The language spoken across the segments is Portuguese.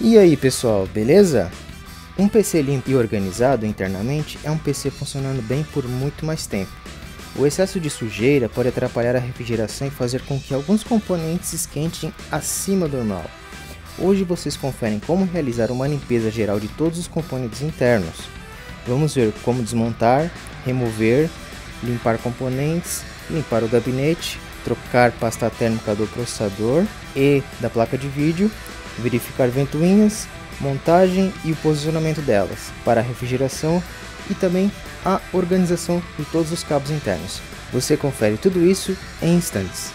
E aí pessoal, beleza? Um PC limpo e organizado internamente é um PC funcionando bem por muito mais tempo. O excesso de sujeira pode atrapalhar a refrigeração e fazer com que alguns componentes esquentem acima do normal. Hoje vocês conferem como realizar uma limpeza geral de todos os componentes internos. Vamos ver como desmontar, remover, limpar componentes, limpar o gabinete, trocar pasta térmica do processador e da placa de vídeo, verificar ventoinhas, montagem e o posicionamento delas para a refrigeração e também a organização de todos os cabos internos. Você confere tudo isso em instantes.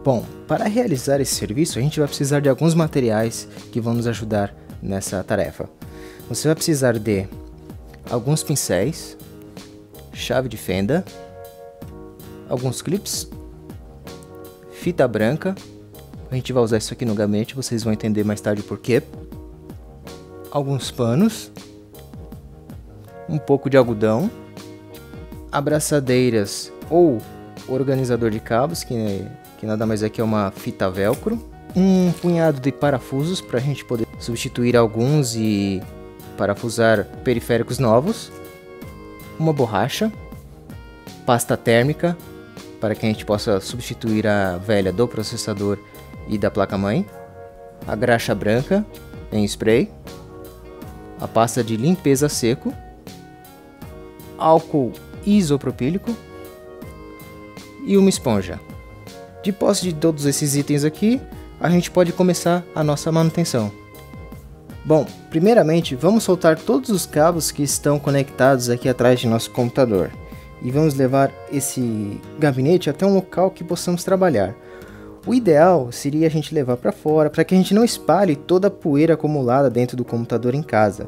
Bom, para realizar esse serviço a gente vai precisar de alguns materiais que vão nos ajudar nessa tarefa. Você vai precisar de alguns pincéis, chave de fenda, alguns clips, fita branca, a gente vai usar isso aqui no gabinete, vocês vão entender mais tarde o porquê, alguns panos, um pouco de algodão, abraçadeiras ou organizador de cabos, que nada mais é que uma fita velcro, um punhado de parafusos para a gente poder substituir alguns e parafusar periféricos novos, uma borracha, pasta térmica para que a gente possa substituir a velha do processador e da placa-mãe, a graxa branca em spray, a pasta de limpeza seco, álcool isopropílico e uma esponja. De posse de todos esses itens aqui, a gente pode começar a nossa manutenção. Bom, primeiramente vamos soltar todos os cabos que estão conectados aqui atrás de nosso computador e vamos levar esse gabinete até um local que possamos trabalhar. O ideal seria a gente levar para fora para que a gente não espalhe toda a poeira acumulada dentro do computador em casa.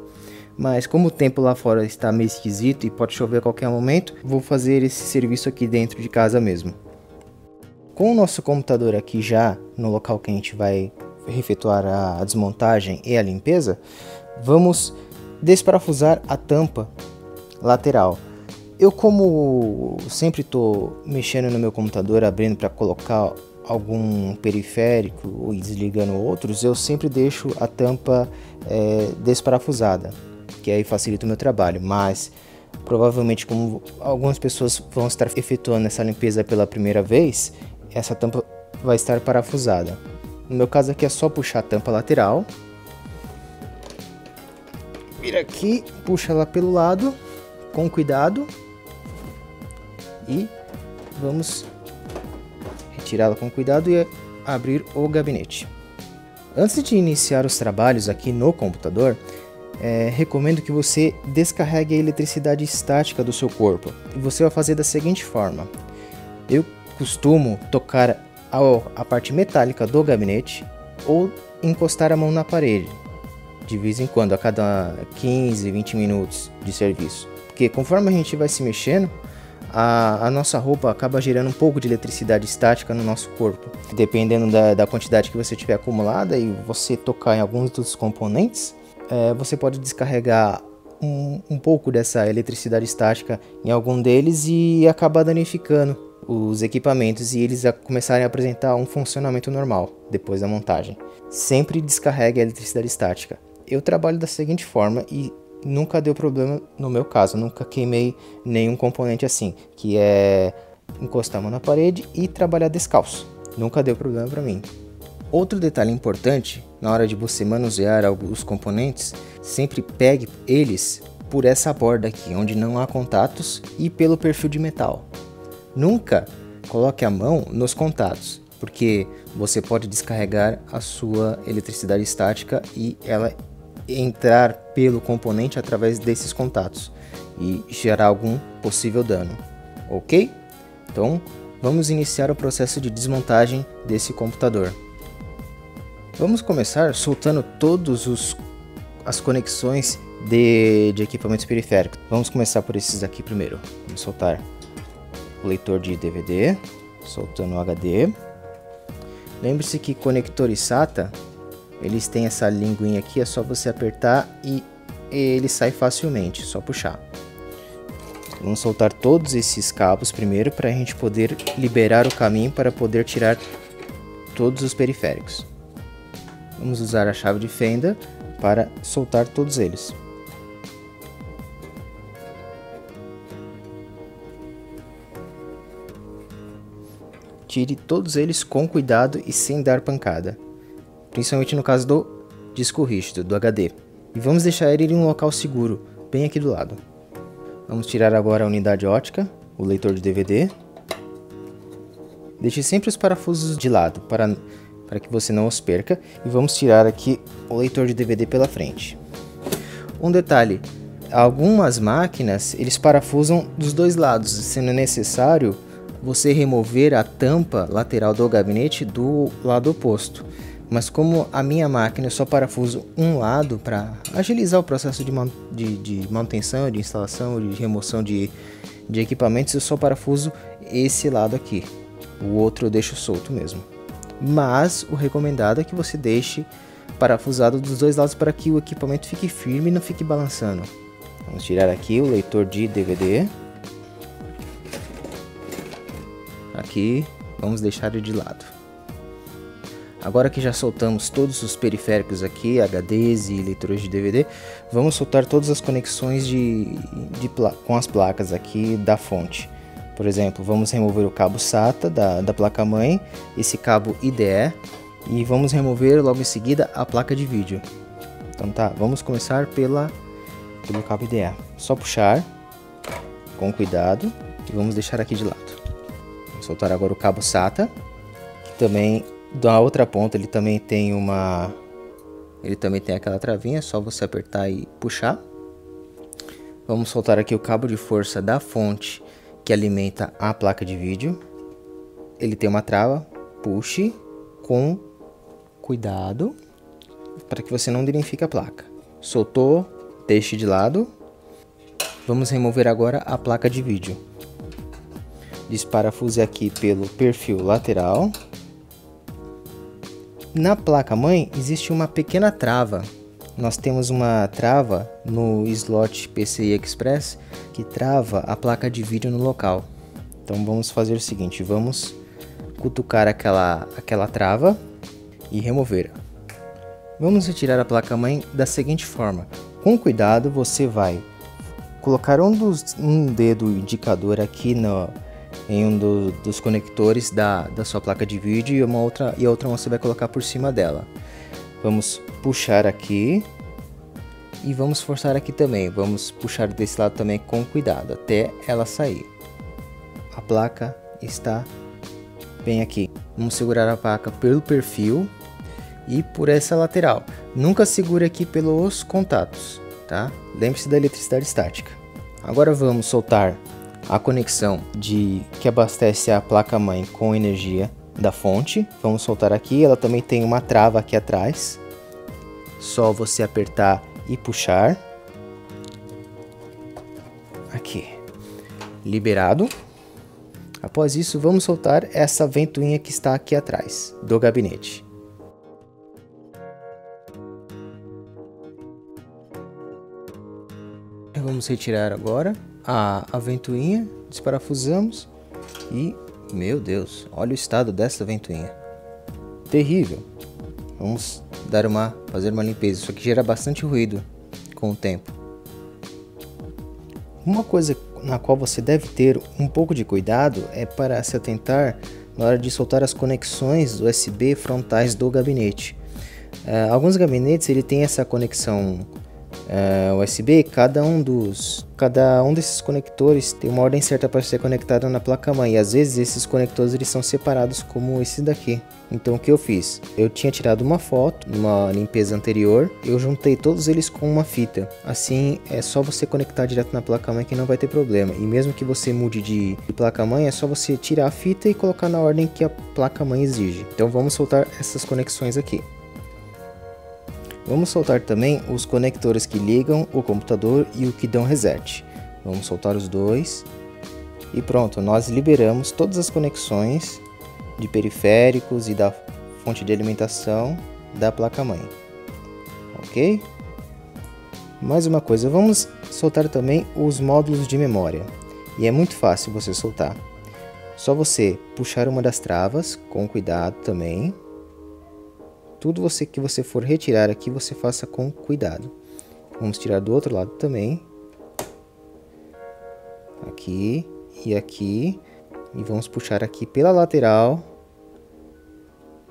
Mas como o tempo lá fora está meio esquisito e pode chover a qualquer momento, vou fazer esse serviço aqui dentro de casa mesmo. Com o nosso computador aqui já no local que a gente vai efetuar a desmontagem e a limpeza, vamos desparafusar a tampa lateral. Eu, como sempre estou mexendo no meu computador, abrindo para colocar algum periférico e desligando outros, eu sempre deixo a tampa desparafusada, que aí facilita o meu trabalho, mas provavelmente como algumas pessoas vão estar efetuando essa limpeza pela primeira vez, essa tampa vai estar parafusada. No meu caso aqui é só puxar a tampa lateral, vira aqui, puxa ela pelo lado, com cuidado, e vamos retirá-la com cuidado e abrir o gabinete. Antes de iniciar os trabalhos aqui no computador, recomendo que você descarregue a eletricidade estática do seu corpo. E você vai fazer da seguinte forma: eu costumo tocar a parte metálica do gabinete ou encostar a mão na parede, de vez em quando, a cada 15, 20 minutos de serviço. Porque conforme a gente vai se mexendo, a nossa roupa acaba gerando um pouco de eletricidade estática no nosso corpo. Dependendo da quantidade que você tiver acumulada e você tocar em alguns dos componentes, você pode descarregar um pouco dessa eletricidade estática em algum deles e acabar danificando os equipamentos e eles começarem a apresentar um funcionamento normal depois da montagem. Sempre descarregue a eletricidade estática. Eu trabalho da seguinte forma e nunca deu problema no meu caso, nunca queimei nenhum componente assim, que é encostar a mão na parede e trabalhar descalço. Nunca deu problema para mim. Outro detalhe importante, na hora de você manusear os componentes, sempre pegue eles por essa borda aqui, onde não há contatos, e pelo perfil de metal. Nunca coloque a mão nos contatos, porque você pode descarregar a sua eletricidade estática e ela entrar pelo componente através desses contatos e gerar algum possível dano, ok? Então, vamos iniciar o processo de desmontagem desse computador. Vamos começar soltando todas as conexões de equipamentos periféricos. Vamos começar por esses aqui primeiro. Vamos soltar o leitor de DVD, soltando o HD. Lembre-se que conectores SATA, eles têm essa linguinha aqui, é só você apertar e ele sai facilmente, só puxar. Vamos soltar todos esses cabos primeiro para a gente poder liberar o caminho para poder tirar todos os periféricos. Vamos usar a chave de fenda para soltar todos eles. Tire todos eles com cuidado e sem dar pancada, principalmente no caso do disco rígido, do HD. E vamos deixar ele em um local seguro, bem aqui do lado. Vamos tirar agora a unidade ótica, o leitor de DVD. Deixe sempre os parafusos de lado, para que você não os perca. E vamos tirar aqui o leitor de DVD pela frente. Um detalhe, algumas máquinas, eles parafusam dos dois lados, sendo necessário você remover a tampa lateral do gabinete do lado oposto. Mas como a minha máquina eu só parafuso um lado para agilizar o processo de manutenção, de instalação, de remoção de equipamentos, eu só parafuso esse lado aqui. O outro eu deixo solto mesmo. Mas o recomendado é que você deixe parafusado dos dois lados para que o equipamento fique firme e não fique balançando. Vamos tirar aqui o leitor de DVD. Aqui, vamos deixar ele de lado. Agora que já soltamos todos os periféricos aqui, HDs e leitores de DVD, vamos soltar todas as conexões com as placas aqui da fonte. Por exemplo, vamos remover o cabo SATA da placa-mãe, esse cabo IDE, e vamos remover logo em seguida a placa de vídeo. Então tá, vamos começar pelo cabo IDE. Só puxar com cuidado e vamos deixar aqui de lado. Vamos soltar agora o cabo SATA, que também da outra ponta ele também tem aquela travinha, é só você apertar e puxar. Vamos soltar aqui o cabo de força da fonte que alimenta a placa de vídeo. Ele tem uma trava, puxe com cuidado para que você não danifique a placa. Soltou, deixe de lado. Vamos remover agora a placa de vídeo. Desparafuse aqui pelo perfil lateral. Na placa-mãe existe uma pequena trava. Nós temos uma trava no slot PCI Express que trava a placa de vídeo no local. Então vamos fazer o seguinte, vamos cutucar aquela trava e remover. Vamos retirar a placa-mãe da seguinte forma. Com cuidado você vai colocar um dedo indicador aqui em um dos conectores da sua placa de vídeo e a outra você vai colocar por cima dela. Vamos puxar aqui e vamos forçar aqui também. Vamos puxar desse lado também com cuidado até ela sair. A placa está bem aqui. Vamos segurar a placa pelo perfil e por essa lateral. Nunca segure aqui pelos contatos, tá? Lembre-se da eletricidade estática. Agora vamos soltar a conexão que abastece a placa-mãe com energia da fonte. Vamos soltar aqui, ela também tem uma trava aqui atrás. Só você apertar e puxar. Aqui. Liberado. Após isso, vamos soltar essa ventoinha que está aqui atrás do gabinete. Vamos retirar agora a ventoinha, desparafusamos e, meu Deus, olha o estado dessa ventoinha. Terrível. Vamos fazer uma limpeza. Isso aqui gera bastante ruído com o tempo. Uma coisa na qual você deve ter um pouco de cuidado é para se atentar na hora de soltar as conexões USB frontais do gabinete. Alguns gabinetes ele tem essa conexão USB, cada um desses conectores tem uma ordem certa para ser conectado na placa-mãe. E às vezes esses conectores eles são separados, como esse daqui. Então o que eu fiz? Eu tinha tirado uma foto numa limpeza anterior, eu juntei todos eles com uma fita. Assim é só você conectar direto na placa-mãe que não vai ter problema. E mesmo que você mude de placa-mãe, é só você tirar a fita e colocar na ordem que a placa-mãe exige. Então vamos soltar essas conexões aqui. Vamos soltar também os conectores que ligam o computador e o que dão reset. Vamos soltar os dois. E pronto, nós liberamos todas as conexões de periféricos e da fonte de alimentação da placa-mãe. Ok? Mais uma coisa, vamos soltar também os módulos de memória. E é muito fácil você soltar. Só você puxar uma das travas, com cuidado também. Tudo que você for retirar aqui, você faça com cuidado. Vamos tirar do outro lado também. Aqui e aqui. E vamos puxar aqui pela lateral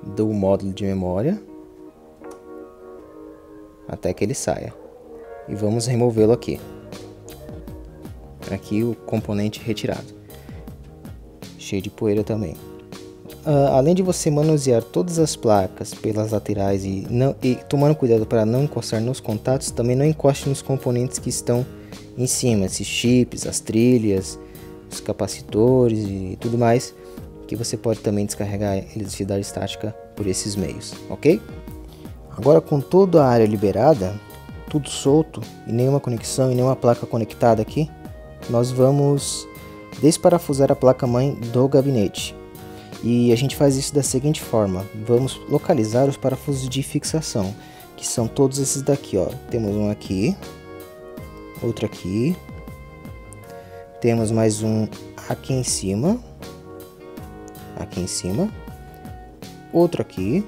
do módulo de memória. Até que ele saia. E vamos removê-lo aqui. Aqui o componente retirado. Cheio de poeira também. Além de você manusear todas as placas pelas laterais e tomando cuidado para não encostar nos contatos, também não encoste nos componentes que estão em cima, esses chips, as trilhas, os capacitores e tudo mais, que você pode também descarregar a eletricidade estática por esses meios, ok? Agora, com toda a área liberada, tudo solto e nenhuma conexão e nenhuma placa conectada aqui, nós vamos desparafusar a placa-mãe do gabinete. E a gente faz isso da seguinte forma: vamos localizar os parafusos de fixação, que são todos esses daqui, ó. Temos um aqui, outro aqui, temos mais um aqui em cima, outro aqui,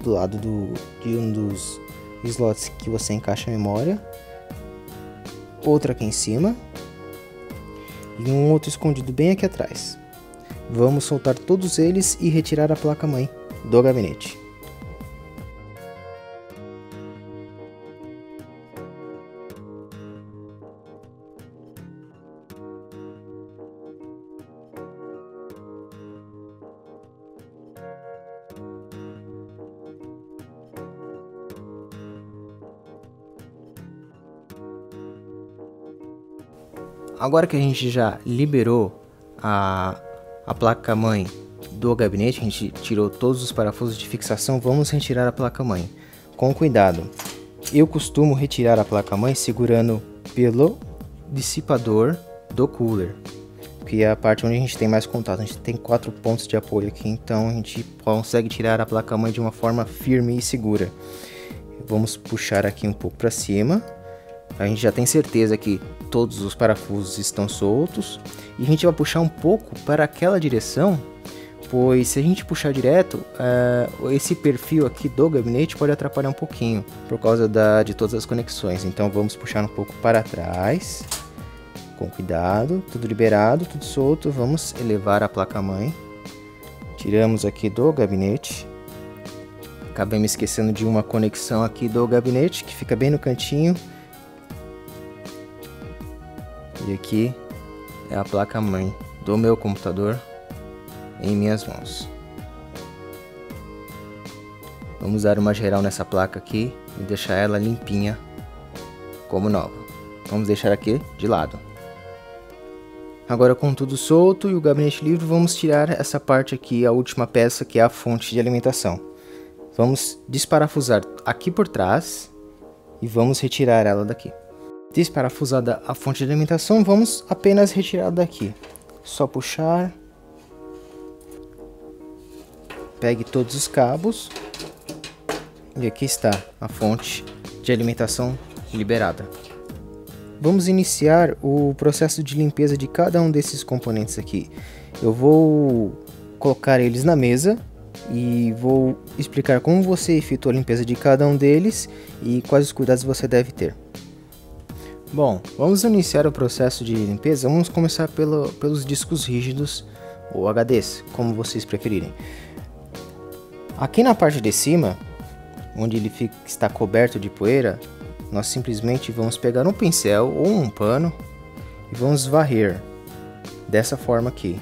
do lado de um dos slots que você encaixa a memória, outro aqui em cima e um outro escondido bem aqui atrás. Vamos soltar todos eles e retirar a placa-mãe do gabinete. Agora que a gente já liberou a placa-mãe do gabinete, a gente tirou todos os parafusos de fixação, vamos retirar a placa-mãe. Com cuidado. Eu costumo retirar a placa-mãe segurando pelo dissipador do cooler, que é a parte onde a gente tem mais contato. A gente tem 4 pontos de apoio aqui, então a gente consegue tirar a placa-mãe de uma forma firme e segura. Vamos puxar aqui um pouco para cima. A gente já tem certeza que todos os parafusos estão soltos. E a gente vai puxar um pouco para aquela direção, pois se a gente puxar direto, esse perfil aqui do gabinete pode atrapalhar um pouquinho, por causa de todas as conexões. Então vamos puxar um pouco para trás, com cuidado, tudo liberado, tudo solto. Vamos elevar a placa-mãe. Tiramos aqui do gabinete. Acabei me esquecendo de uma conexão aqui do gabinete, que fica bem no cantinho. E aqui é a placa-mãe do meu computador em minhas mãos. Vamos dar uma geral nessa placa aqui e deixar ela limpinha como nova. Vamos deixar aqui de lado. Agora, com tudo solto e o gabinete livre, vamos tirar essa parte aqui, a última peça, que é a fonte de alimentação. Vamos desparafusar aqui por trás e vamos retirar ela daqui. Desparafusada a fonte de alimentação, vamos apenas retirar daqui. Só puxar. Pegue todos os cabos. E aqui está a fonte de alimentação liberada. Vamos iniciar o processo de limpeza de cada um desses componentes aqui. Eu vou colocar eles na mesa e vou explicar como você efetua a limpeza de cada um deles e quais os cuidados você deve ter. Bom, vamos iniciar o processo de limpeza. Vamos começar pelos discos rígidos ou HDs, como vocês preferirem. Aqui na parte de cima, onde ele está coberto de poeira, nós simplesmente vamos pegar um pincel ou um pano e vamos varrer dessa forma aqui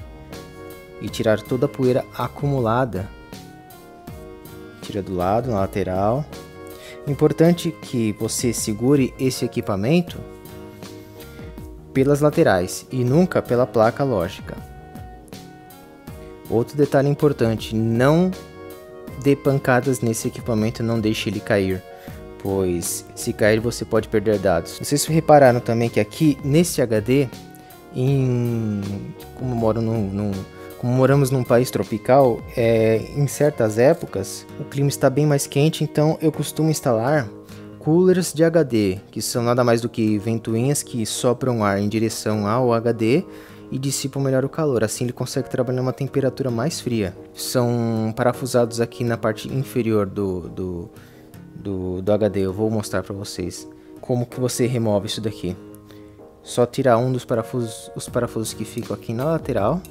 e tirar toda a poeira acumulada. Tira do lado, na lateral. Importante que você segure esse equipamento pelas laterais e nunca pela placa lógica. Outro detalhe importante, não dê pancadas nesse equipamento, não deixe ele cair, pois se cair você pode perder dados. Vocês repararam também que aqui nesse HD, como moramos num país tropical, em certas épocas o clima está bem mais quente, então eu costumo instalar coolers de HD, que são nada mais do que ventoinhas que sopram ar em direção ao HD e dissipam melhor o calor, assim ele consegue trabalhar uma temperatura mais fria. São parafusados aqui na parte inferior do HD, eu vou mostrar para vocês como que você remove isso daqui. Só tirar um dos parafusos, os parafusos que ficam aqui na lateral.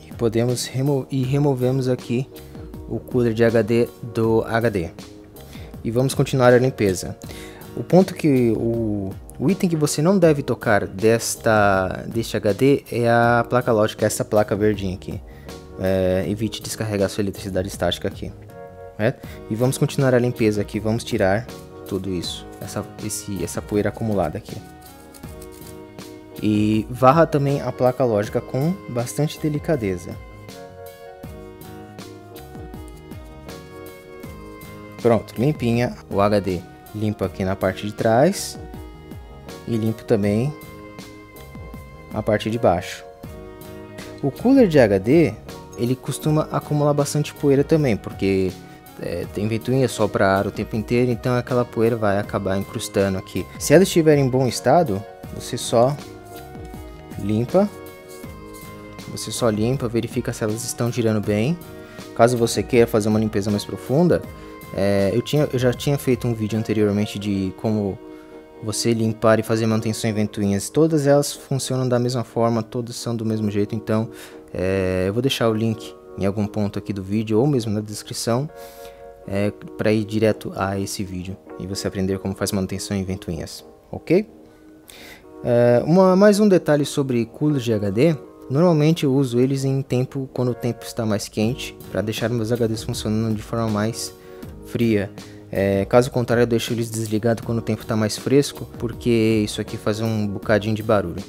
E podemos removemos aqui o cooler de HD do HD. E vamos continuar a limpeza. O ponto que o item que você não deve tocar deste HD é a placa lógica, essa placa verdinha aqui. Evite descarregar sua eletricidade estática aqui. E vamos continuar a limpeza aqui, vamos tirar tudo isso, essa poeira acumulada aqui. E varra também a placa lógica com bastante delicadeza. Pronto, limpinha o HD. Limpo aqui na parte de trás e limpo também a parte de baixo. O cooler de HD, ele costuma acumular bastante poeira também, porque tem ventoinha, sopra ar o tempo inteiro, então aquela poeira vai acabar incrustando aqui. Se ela estiver em bom estado, você só limpa, verifica se elas estão girando bem. Caso você queira fazer uma limpeza mais profunda, eu já tinha feito um vídeo anteriormente de como você limpar e fazer manutenção em ventoinhas. Todas elas funcionam da mesma forma, todas são do mesmo jeito, então eu vou deixar o link em algum ponto aqui do vídeo ou mesmo na descrição para ir direto a esse vídeo e você aprender como faz manutenção em ventoinhas, ok? Mais um detalhe sobre coolers de HD. Normalmente eu uso eles quando o tempo está mais quente, para deixar meus HDs funcionando de forma mais fria. Caso contrário, eu deixo eles desligados quando o tempo está mais fresco, porque isso aqui faz um bocadinho de barulho.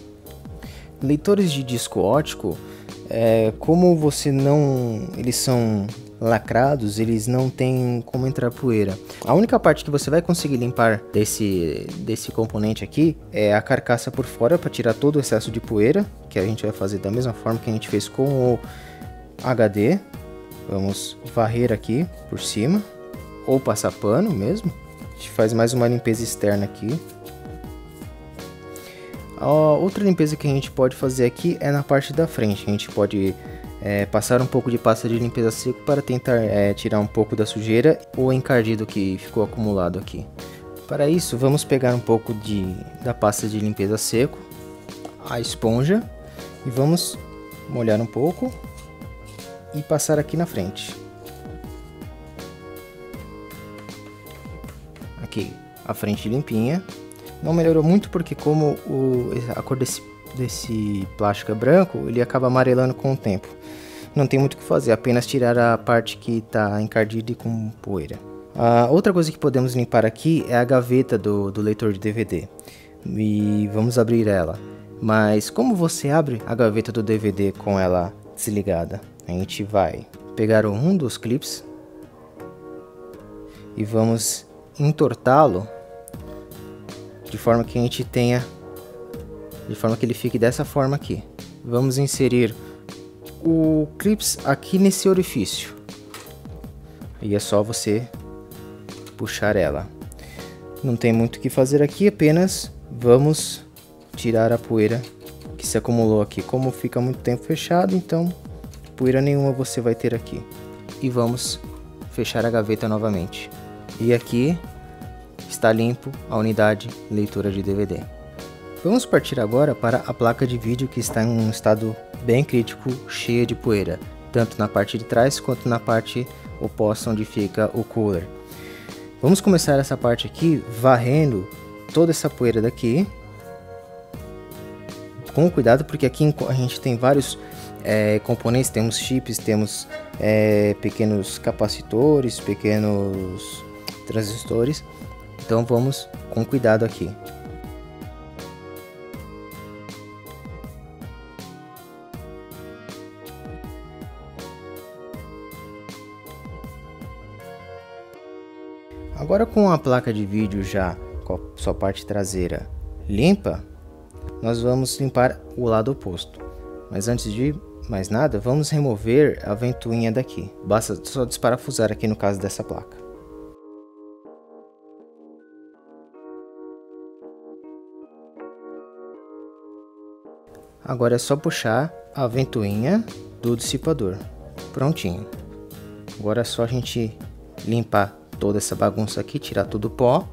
Leitores de disco óptico, como eles são lacrados, eles não tem como entrar poeira. A única parte que você vai conseguir limpar desse componente aqui é a carcaça por fora, para tirar todo o excesso de poeira, que a gente vai fazer da mesma forma que a gente fez com o HD. Vamos varrer aqui por cima, ou passar pano mesmo. A gente faz mais uma limpeza externa aqui. Outra limpeza que a gente pode fazer aqui é na parte da frente. A gente pode passar um pouco de pasta de limpeza seco para tentar tirar um pouco da sujeira ou encardido que ficou acumulado aqui. Para isso, vamos pegar um pouco da pasta de limpeza seco, a esponja, e vamos molhar um pouco e passar aqui na frente. Aqui, a frente limpinha. Não melhorou muito porque como a cor desse plástico é branco, ele acaba amarelando com o tempo. Não tem muito o que fazer, apenas tirar a parte que está encardida e com poeira. Outra coisa que podemos limpar aqui é a gaveta do leitor de DVD. E vamos abrir ela. Mas como você abre a gaveta do DVD com ela desligada? A gente vai pegar um dos clips e vamos entortá-lo de forma que a gente tenha, de forma que ele fique dessa forma aqui. Vamos inserir o clips aqui nesse orifício e é só você puxar ela. Não tem muito o que fazer aqui, apenas vamos tirar a poeira que se acumulou aqui. Como fica muito tempo fechado, então poeira nenhuma você vai ter aqui. E vamos fechar a gaveta novamente. E aqui está limpo a unidade leitora de DVD. Vamos partir agora para a placa de vídeo, que está em um estado bem crítico, cheia de poeira, tanto na parte de trás quanto na parte oposta onde fica o cooler. Vamos começar essa parte aqui varrendo toda essa poeira daqui. Com cuidado, porque aqui a gente tem vários componentes, temos chips, temos pequenos capacitores, pequenos transistores. Então vamos com cuidado aqui. Agora, com a placa de vídeo já com a sua parte traseira limpa, nós vamos limpar o lado oposto. Mas antes de mais nada, vamos remover a ventoinha daqui. Basta só desparafusar aqui no caso dessa placa. Agora é só puxar a ventoinha do dissipador. Prontinho. Agora é só a gente limpar toda essa bagunça aqui, tirar todo o pó.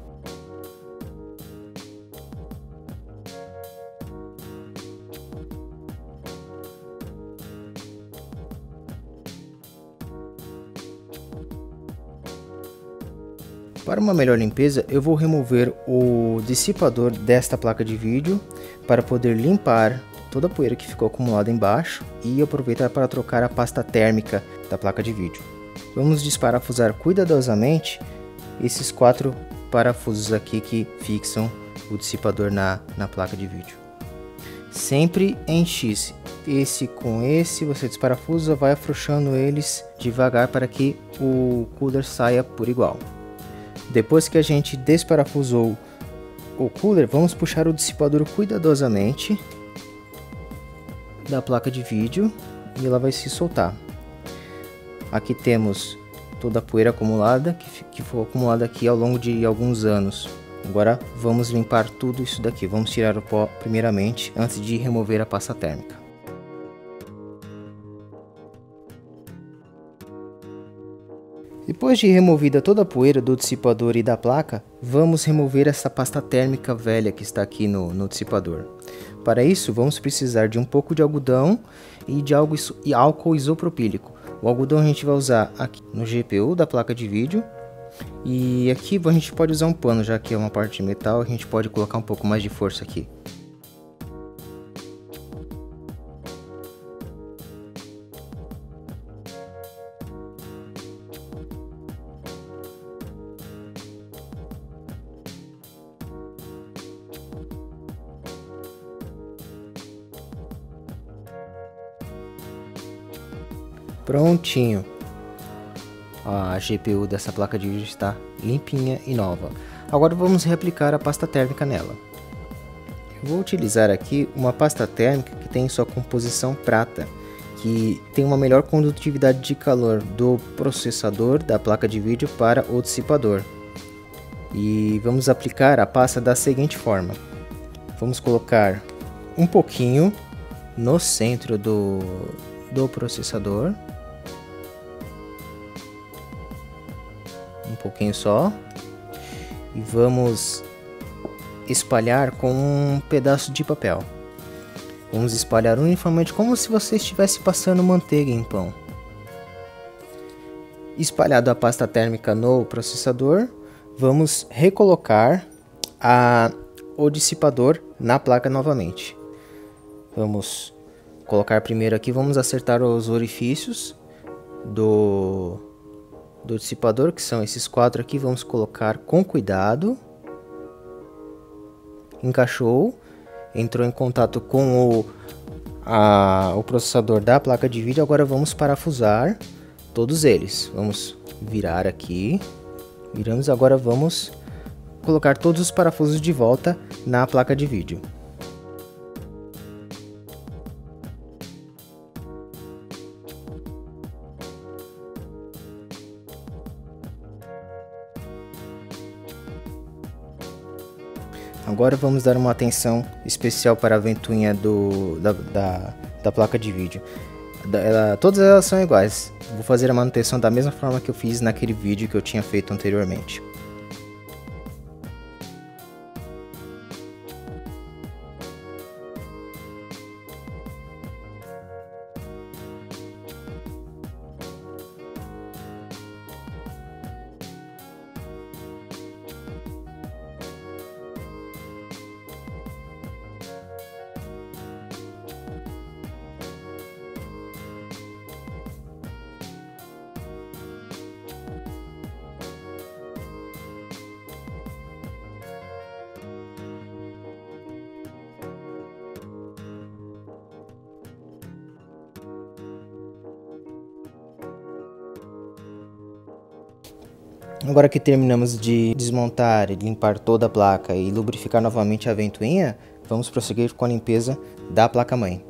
Para uma melhor limpeza, eu vou remover o dissipador desta placa de vídeo para poder limpar toda a poeira que ficou acumulada embaixo e aproveitar para trocar a pasta térmica da placa de vídeo. Vamos desparafusar cuidadosamente esses 4 parafusos aqui que fixam o dissipador na placa de vídeo. Sempre em X, esse com esse, você desparafusa, vai afrouxando eles devagar para que o cooler saia por igual. Depois que a gente desparafusou o cooler, vamos puxar o dissipador cuidadosamente da placa de vídeo e ela vai se soltar. Aqui temos toda a poeira acumulada que foi acumulada aqui ao longo de alguns anos. Agora vamos limpar tudo isso daqui. Vamos tirar o pó primeiramente antes de remover a pasta térmica. Depois de removida toda a poeira do dissipador e da placa, vamos remover essa pasta térmica velha que está aqui no dissipador. Para isso, vamos precisar de um pouco de algodão e de álcool isopropílico. O algodão a gente vai usar aqui no GPU da placa de vídeo. E aqui a gente pode usar um pano, já que é uma parte de metal, a gente pode colocar um pouco mais de força aqui. Prontinho. A GPU dessa placa de vídeo está limpinha e nova. Agora vamos reaplicar a pasta térmica nela. Eu vou utilizar aqui uma pasta térmica que tem sua composição prata, que tem uma melhor condutividade de calor do processador da placa de vídeo para o dissipador. E vamos aplicar a pasta da seguinte forma. Vamos colocar um pouquinho no centro do processador. Um pouquinho só. E vamos espalhar com um pedaço de papel. Vamos espalhar uniformemente como se você estivesse passando manteiga em pão. Espalhado a pasta térmica no processador, vamos recolocar o dissipador na placa novamente. Vamos colocar primeiro aqui, vamos acertar os orifícios do dissipador, que são esses 4 aqui. Vamos colocar com cuidado. Encaixou, entrou em contato com o processador da placa de vídeo. Agora vamos parafusar todos eles. Vamos virar aqui, viramos. Agora vamos colocar todos os parafusos de volta na placa de vídeo. Agora vamos dar uma atenção especial para a ventoinha da placa de vídeo. Todas elas são iguais. Vou fazer a manutenção da mesma forma que eu fiz naquele vídeo que eu tinha feito anteriormente. Agora que terminamos de desmontar e limpar toda a placa e lubrificar novamente a ventoinha, vamos prosseguir com a limpeza da placa-mãe.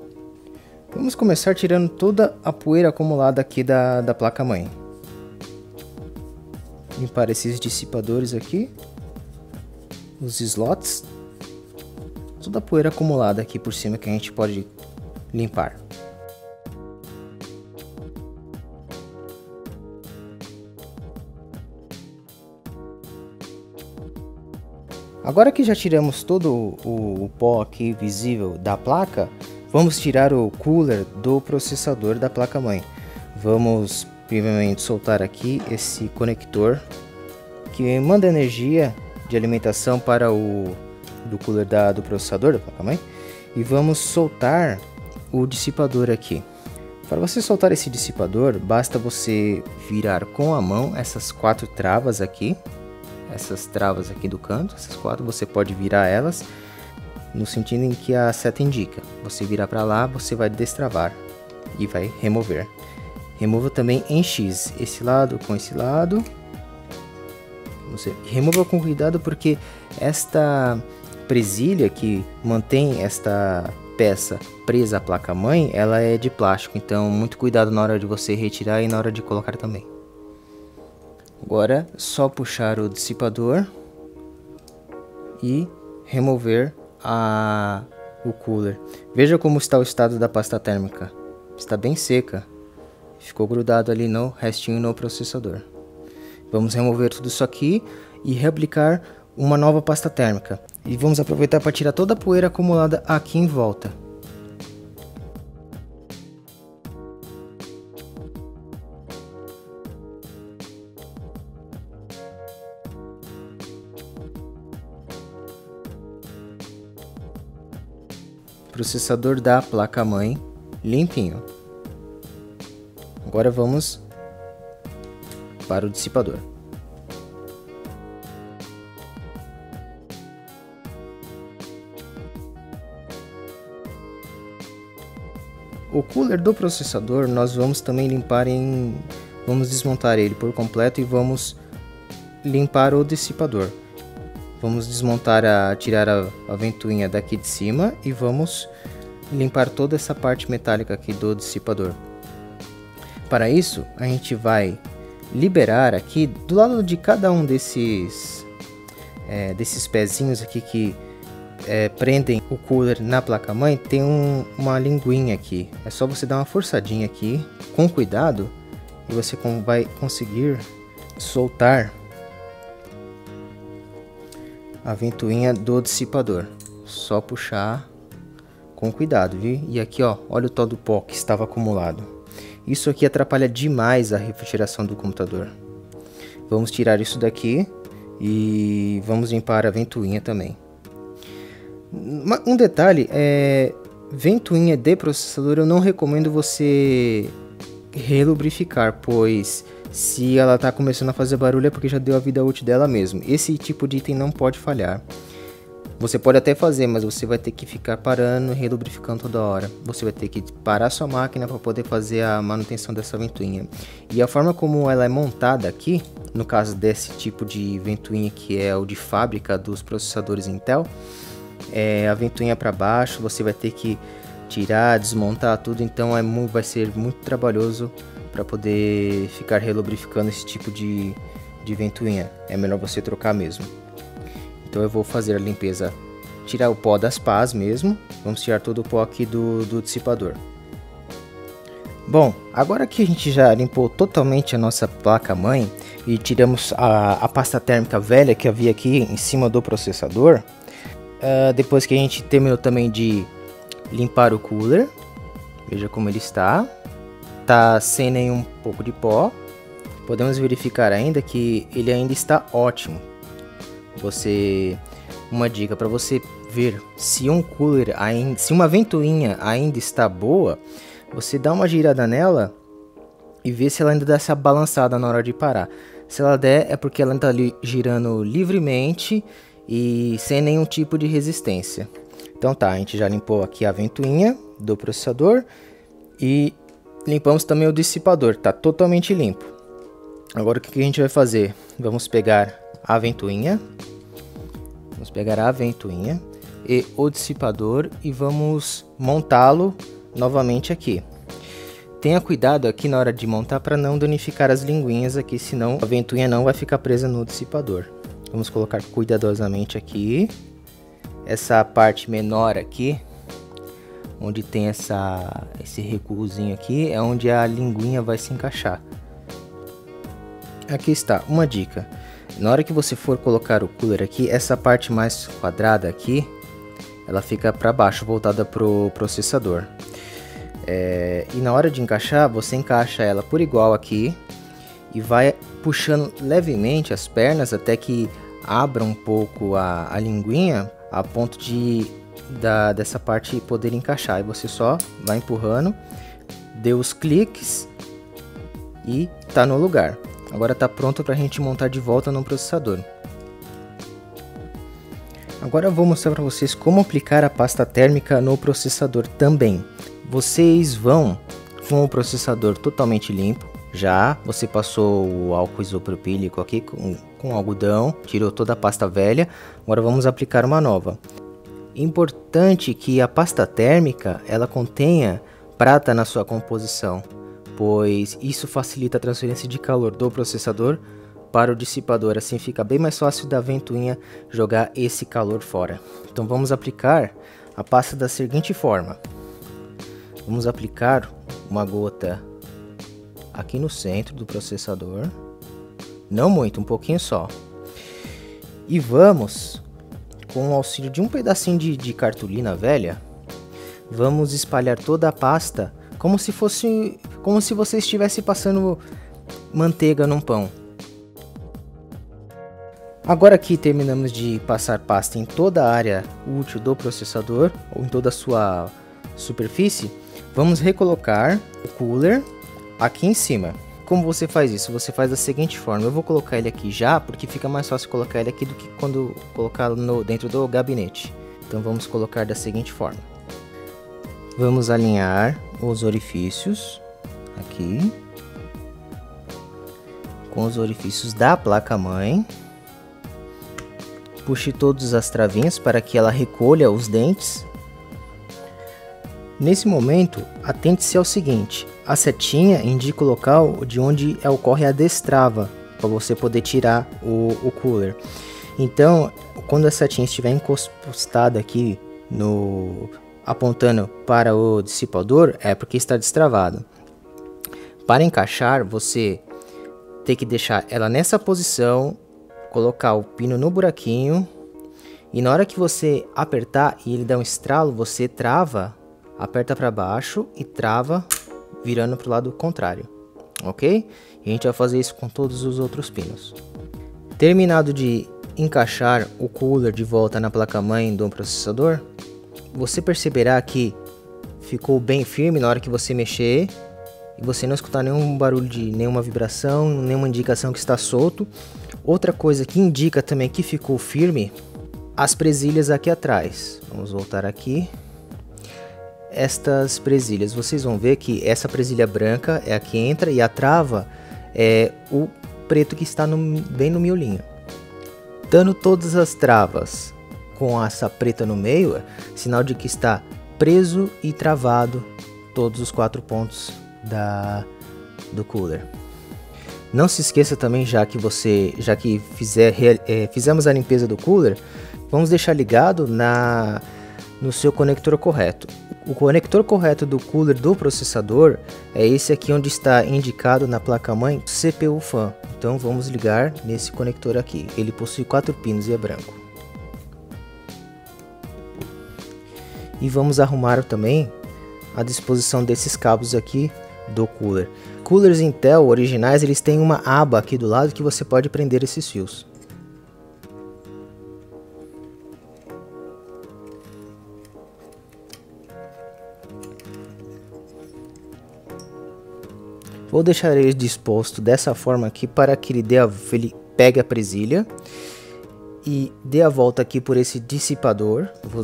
Vamos começar tirando toda a poeira acumulada aqui da placa-mãe. Limpar esses dissipadores aqui, os slots, toda a poeira acumulada aqui por cima que a gente pode limpar. Agora que já tiramos todo o pó aqui visível da placa, vamos tirar o cooler do processador da placa-mãe. Vamos primeiramente soltar aqui esse conector que manda energia de alimentação para do cooler do processador da placa-mãe, e vamos soltar o dissipador aqui. Para você soltar esse dissipador, basta você virar com a mão essas 4 travas aqui. Essas travas aqui do canto, essas 4, você pode virar elas no sentido em que a seta indica. Você virar para lá, você vai destravar e vai remover. Remova também em X, esse lado com esse lado. Você remova com cuidado, porque esta presilha que mantém esta peça presa à placa-mãe, ela é de plástico, então muito cuidado na hora de você retirar e na hora de colocar também. Agora é só puxar o dissipador e remover o cooler. Veja como está o estado da pasta térmica. Está bem seca. Ficou grudado ali no restinho no processador. Vamos remover tudo isso aqui e reaplicar uma nova pasta térmica. E vamos aproveitar para tirar toda a poeira acumulada aqui em volta. Processador da placa-mãe limpinho. Agora vamos para o dissipador. O cooler do processador nós vamos também limpar vamos desmontar ele por completo e vamos limpar o dissipador. Vamos desmontar, tirar a ventoinha daqui de cima e vamos limpar toda essa parte metálica aqui do dissipador. Para isso, a gente vai liberar aqui, do lado de cada um desses pezinhos aqui que prendem o cooler na placa-mãe, tem uma linguinha aqui. É só você dar uma forçadinha aqui, com cuidado, e você vai conseguir soltar a ventoinha do dissipador. Só puxar com cuidado, viu? E aqui, ó, olha o tal do pó que estava acumulado. Isso aqui atrapalha demais a refrigeração do computador. Vamos tirar isso daqui e vamos limpar a ventoinha também. Um detalhe ventoinha de processador eu não recomendo você relubrificar, pois se ela está começando a fazer barulho é porque já deu a vida útil dela mesmo. Esse tipo de item não pode falhar. Você pode até fazer, mas você vai ter que ficar parando e relubrificando toda hora. Você vai ter que parar sua máquina para poder fazer a manutenção dessa ventoinha. E a forma como ela é montada aqui, no caso desse tipo de ventoinha que é o de fábrica dos processadores Intel, a ventoinha para baixo, você vai ter que tirar, desmontar tudo, então vai ser muito trabalhoso para poder ficar relubrificando esse tipo de ventoinha. É melhor você trocar mesmo. Então eu vou fazer a limpeza, tirar o pó das pás mesmo. Vamos tirar todo o pó aqui do dissipador. Bom, agora que a gente já limpou totalmente a nossa placa-mãe e tiramos a pasta térmica velha que havia aqui em cima do processador, depois que a gente terminou também de limpar o cooler, veja como ele está sem nenhum pouco de pó. Podemos verificar ainda que ele ainda está ótimo. Uma dica para você ver se um cooler se uma ventoinha ainda está boa, você dá uma girada nela e vê se ela ainda dá essa balançada na hora de parar. Se ela der, é porque ela está ali girando livremente e sem nenhum tipo de resistência. Então tá, a gente já limpou aqui a ventoinha do processador e limpamos também o dissipador, tá totalmente limpo. Agora o que a gente vai fazer? Vamos pegar a ventoinha. Vamos pegar a ventoinha e o dissipador e vamos montá-lo novamente aqui. Tenha cuidado aqui na hora de montar para não danificar as linguinhas aqui, senão a ventoinha não vai ficar presa no dissipador. Vamos colocar cuidadosamente aqui. Essa parte menor aqui, onde tem esse recuozinho aqui, é onde a linguinha vai se encaixar. Aqui está, uma dica. Na hora que você for colocar o cooler aqui, essa parte mais quadrada aqui, ela fica para baixo, voltada para o processador. E na hora de encaixar, você encaixa ela por igual aqui e vai puxando levemente as pernas até que abra um pouco a linguinha a ponto dessa parte poder encaixar. E você só vai empurrando, dê os cliques e tá no lugar. Agora tá pronto para a gente montar de volta no processador. Agora eu vou mostrar para vocês como aplicar a pasta térmica no processador também. Vocês vão com o processador totalmente limpo. Já você passou o álcool isopropílico aqui com algodão, tirou toda a pasta velha. Agora vamos aplicar uma nova. Importante que a pasta térmica ela contenha prata na sua composição, pois isso facilita a transferência de calor do processador para o dissipador. Assim fica bem mais fácil da ventoinha jogar esse calor fora. Então vamos aplicar a pasta da seguinte forma. Vamos aplicar uma gota aqui no centro do processador, não muito, um pouquinho só. E vamos, com o auxílio de um pedacinho de cartolina velha, vamos espalhar toda a pasta como se você estivesse passando manteiga num pão. Agora aqui terminamos de passar pasta em toda a área útil do processador, ou em toda a sua superfície. Vamos recolocar o cooler aqui em cima. Como você faz isso? Você faz da seguinte forma. Eu vou colocar ele aqui já, porque fica mais fácil colocar ele aqui do que quando colocá-lo dentro do gabinete. Então vamos colocar da seguinte forma. Vamos alinhar os orifícios aqui com os orifícios da placa-mãe. Puxe todas as travinhas para que ela recolha os dentes. Nesse momento, atente-se ao seguinte: a setinha indica o local de onde ocorre a destrava, para você poder tirar o cooler. Então, quando a setinha estiver encostada aqui, apontando para o dissipador, é porque está destravado. Para encaixar, você tem que deixar ela nessa posição, colocar o pino no buraquinho, e na hora que você apertar e ele dá um estralo, você trava. Aperta para baixo e trava virando para o lado contrário, ok? E a gente vai fazer isso com todos os outros pinos. Terminado de encaixar o cooler de volta na placa-mãe do processador, você perceberá que ficou bem firme na hora que você mexer e você não escutar nenhum barulho de nenhuma vibração, nenhuma indicação que está solto. Outra coisa que indica também que ficou firme, as presilhas aqui atrás. Vamos voltar aqui. Estas presilhas, vocês vão ver que essa presilha branca é a que entra e a trava é o preto que está bem no miolinho. Dando todas as travas com essa preta no meio, é sinal de que está preso e travado todos os 4 pontos do cooler. Não se esqueça também, já que fizemos a limpeza do cooler, vamos deixar ligado no seu conector correto. O conector correto do cooler do processador é esse aqui onde está indicado na placa-mãe CPU fan. Então vamos ligar nesse conector aqui. Ele possui 4 pinos e é branco. E vamos arrumar também a disposição desses cabos aqui do cooler. Coolers Intel originais, eles têm uma aba aqui do lado que você pode prender esses fios. Vou deixar ele disposto dessa forma aqui para que ele pegue a presilha e dê a volta aqui por esse dissipador. Vou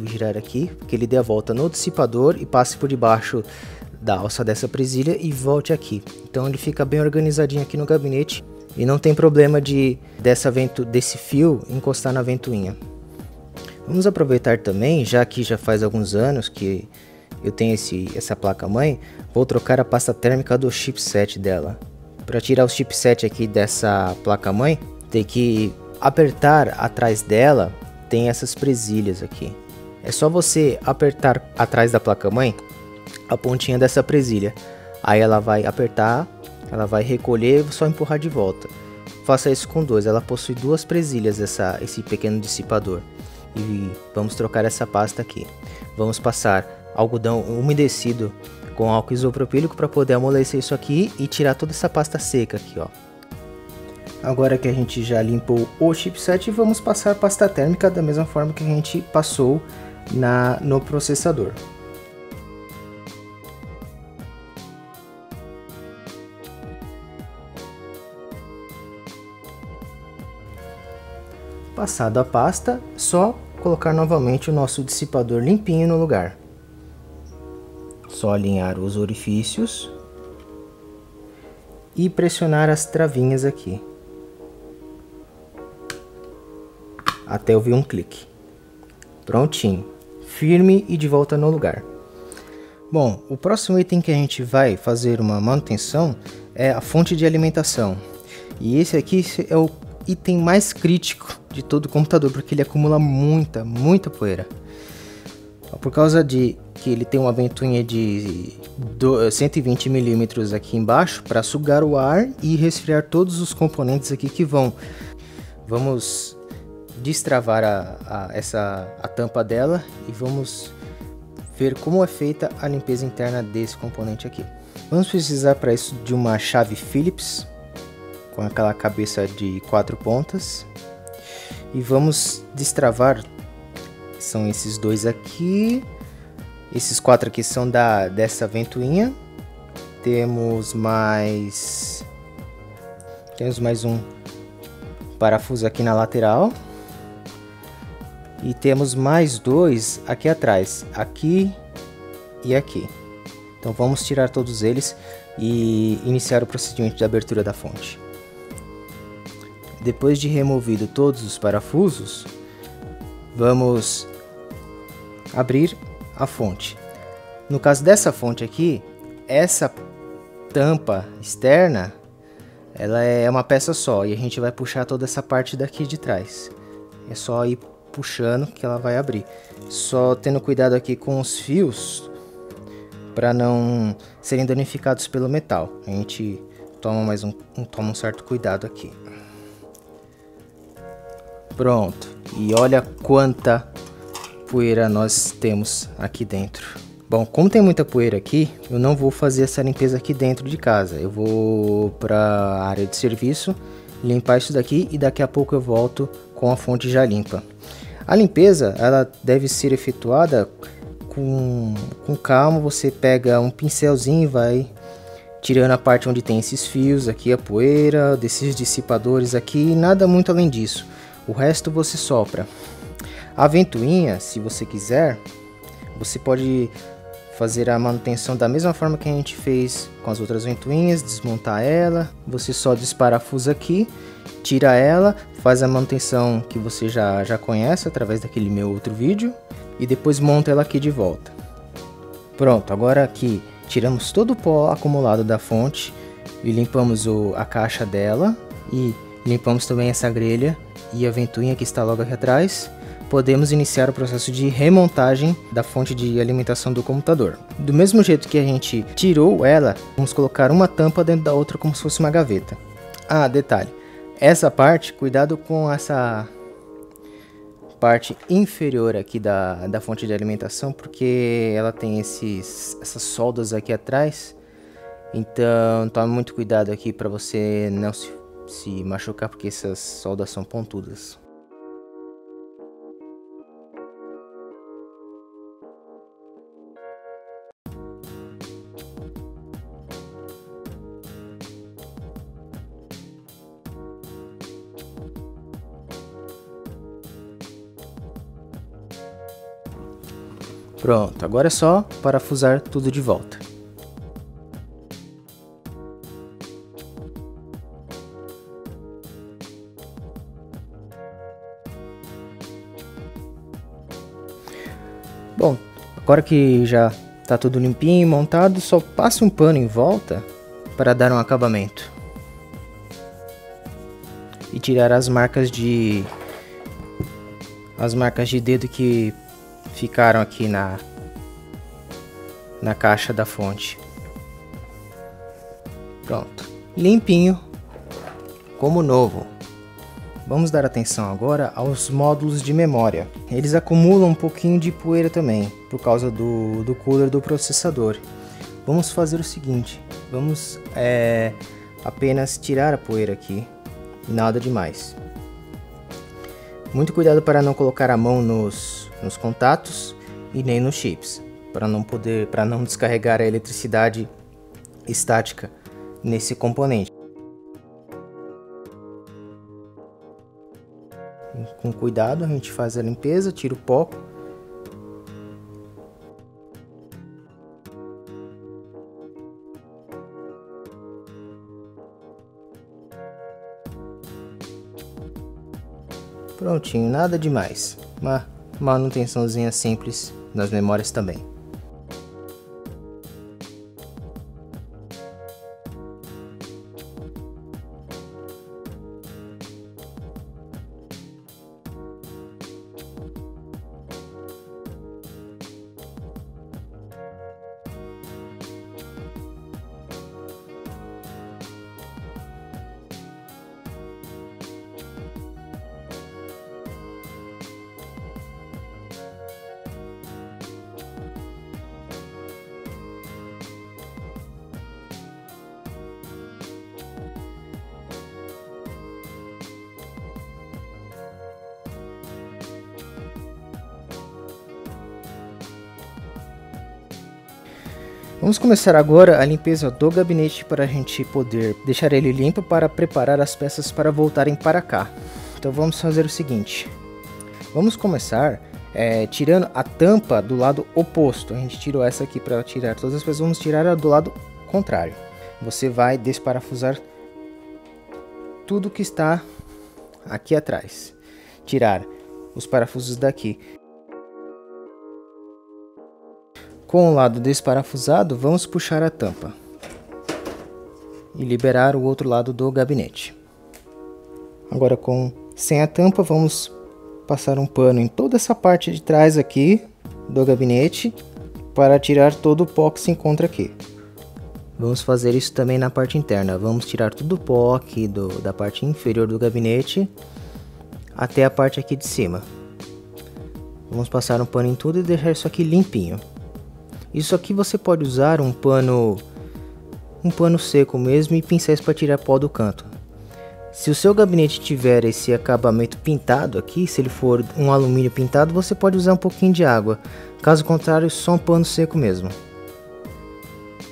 girar aqui, que ele dê a volta no dissipador e passe por debaixo da alça dessa presilha e volte aqui. Então ele fica bem organizadinho aqui no gabinete e não tem problema desse fio encostar na ventoinha. Vamos aproveitar também, já que já faz alguns anos que eu tenho essa placa-mãe, vou trocar a pasta térmica do chipset dela. Para tirar o chipset aqui dessa placa-mãe, tem que apertar atrás dela, tem essas presilhas aqui. É só você apertar atrás da placa-mãe a pontinha dessa presilha. Aí ela vai apertar, ela vai recolher e só empurrar de volta. Faça isso com dois, ela possui duas presilhas, esse pequeno dissipador. E vamos trocar essa pasta aqui. Vamos passar algodão umedecido com álcool isopropílico para poder amolecer isso aqui e tirar toda essa pasta seca aqui, ó. Agora que a gente já limpou o chipset, vamos passar pasta térmica da mesma forma que a gente passou no processador. Passada a pasta, só colocar novamente o nosso dissipador limpinho no lugar. Só alinhar os orifícios e pressionar as travinhas aqui até ouvir um clique. Prontinho, firme e de volta no lugar. Bom, o próximo item que a gente vai fazer uma manutenção é a fonte de alimentação. E esse aqui é o item mais crítico de todo o computador, porque ele acumula muita poeira. Por causa de que ele tem uma ventoinha de 120 milímetros aqui embaixo para sugar o ar e resfriar todos os componentes aqui que vamos destravar a tampa dela e vamos ver como é feita a limpeza interna desse componente aqui. Vamos precisar para isso de uma chave Phillips com aquela cabeça de 4 pontas e vamos destravar. São esses dois aqui, esses 4 aqui são dessa ventoinha. Temos mais um parafuso aqui na lateral e temos mais 2 aqui atrás, aqui e aqui. Então vamos tirar todos eles e iniciar o procedimento de abertura da fonte. Depois de removido todos os parafusos, vamos abrir a fonte. No caso dessa fonte aqui, essa tampa externa, ela é uma peça só e a gente vai puxar toda essa parte daqui de trás. É só ir puxando que ela vai abrir. Só tendo cuidado aqui com os fios para não serem danificados pelo metal. A gente toma toma um certo cuidado aqui. Pronto. E olha quanta poeira nós temos aqui dentro. Bom, como tem muita poeira aqui, eu não vou fazer essa limpeza aqui dentro de casa. Eu vou para a área de serviço, limpar isso daqui e daqui a pouco eu volto com a fonte já limpa. A limpeza, ela deve ser efetuada com calma. Você pega um pincelzinho e vai tirando a parte onde tem esses fios aqui, a poeira, desses dissipadores aqui, nada muito além disso. O resto você sopra. A ventoinha, se você quiser, você pode fazer a manutenção da mesma forma que a gente fez com as outras ventoinhas, desmontar ela, você só desparafusa aqui, tira ela, faz a manutenção que você já conhece através daquele meu outro vídeo e depois monta ela aqui de volta. Pronto, agora aqui tiramos todo o pó acumulado da fonte e limpamos a caixa dela e limpamos também essa grelha e a ventoinha que está logo aqui atrás. Podemos iniciar o processo de remontagem da fonte de alimentação do computador. Do mesmo jeito que a gente tirou ela, vamos colocar uma tampa dentro da outra como se fosse uma gaveta. Ah, detalhe, essa parte, cuidado com essa parte inferior aqui da fonte de alimentação, porque ela tem essas soldas aqui atrás. Então tome muito cuidado aqui para você não se machucar, porque essas soldas são pontudas. Pronto, agora é só parafusar tudo de volta. Bom, agora que já tá tudo limpinho e montado, só passe um pano em volta para dar um acabamento. E tirar as marcas de dedo que ficaram aqui na caixa da fonte. Pronto, limpinho, como novo. Vamos dar atenção agora aos módulos de memória. Eles acumulam um pouquinho de poeira também, por causa do cooler do processador. Vamos fazer o seguinte, vamos apenas tirar a poeira aqui, nada demais. Muito cuidado para não colocar a mão nos contatos e nem nos chips, para não descarregar a eletricidade estática nesse componente. Com cuidado a gente faz a limpeza, tira o pó. Prontinho, nada demais. Uma manutençãozinha simples nas memórias também. Vamos começar agora a limpeza do gabinete para a gente poder deixar ele limpo para preparar as peças para voltarem para cá. Então vamos fazer o seguinte, vamos começar tirando a tampa do lado oposto. A gente tirou essa aqui para tirar todas as peças, vamos tirar a do lado contrário. Você vai desparafusar tudo que está aqui atrás, tirar os parafusos daqui. Com o lado desparafusado, vamos puxar a tampa e liberar o outro lado do gabinete. Agora sem a tampa, vamos passar um pano em toda essa parte de trás aqui do gabinete para tirar todo o pó que se encontra aqui. Vamos fazer isso também na parte interna. Vamos tirar todo o pó aqui da parte inferior do gabinete até a parte aqui de cima. Vamos passar um pano em tudo e deixar isso aqui limpinho. Isso aqui você pode usar um pano seco mesmo e pincéis para tirar pó do canto. Se o seu gabinete tiver esse acabamento pintado aqui, se ele for um alumínio pintado, você pode usar um pouquinho de água. Caso contrário, só um pano seco mesmo.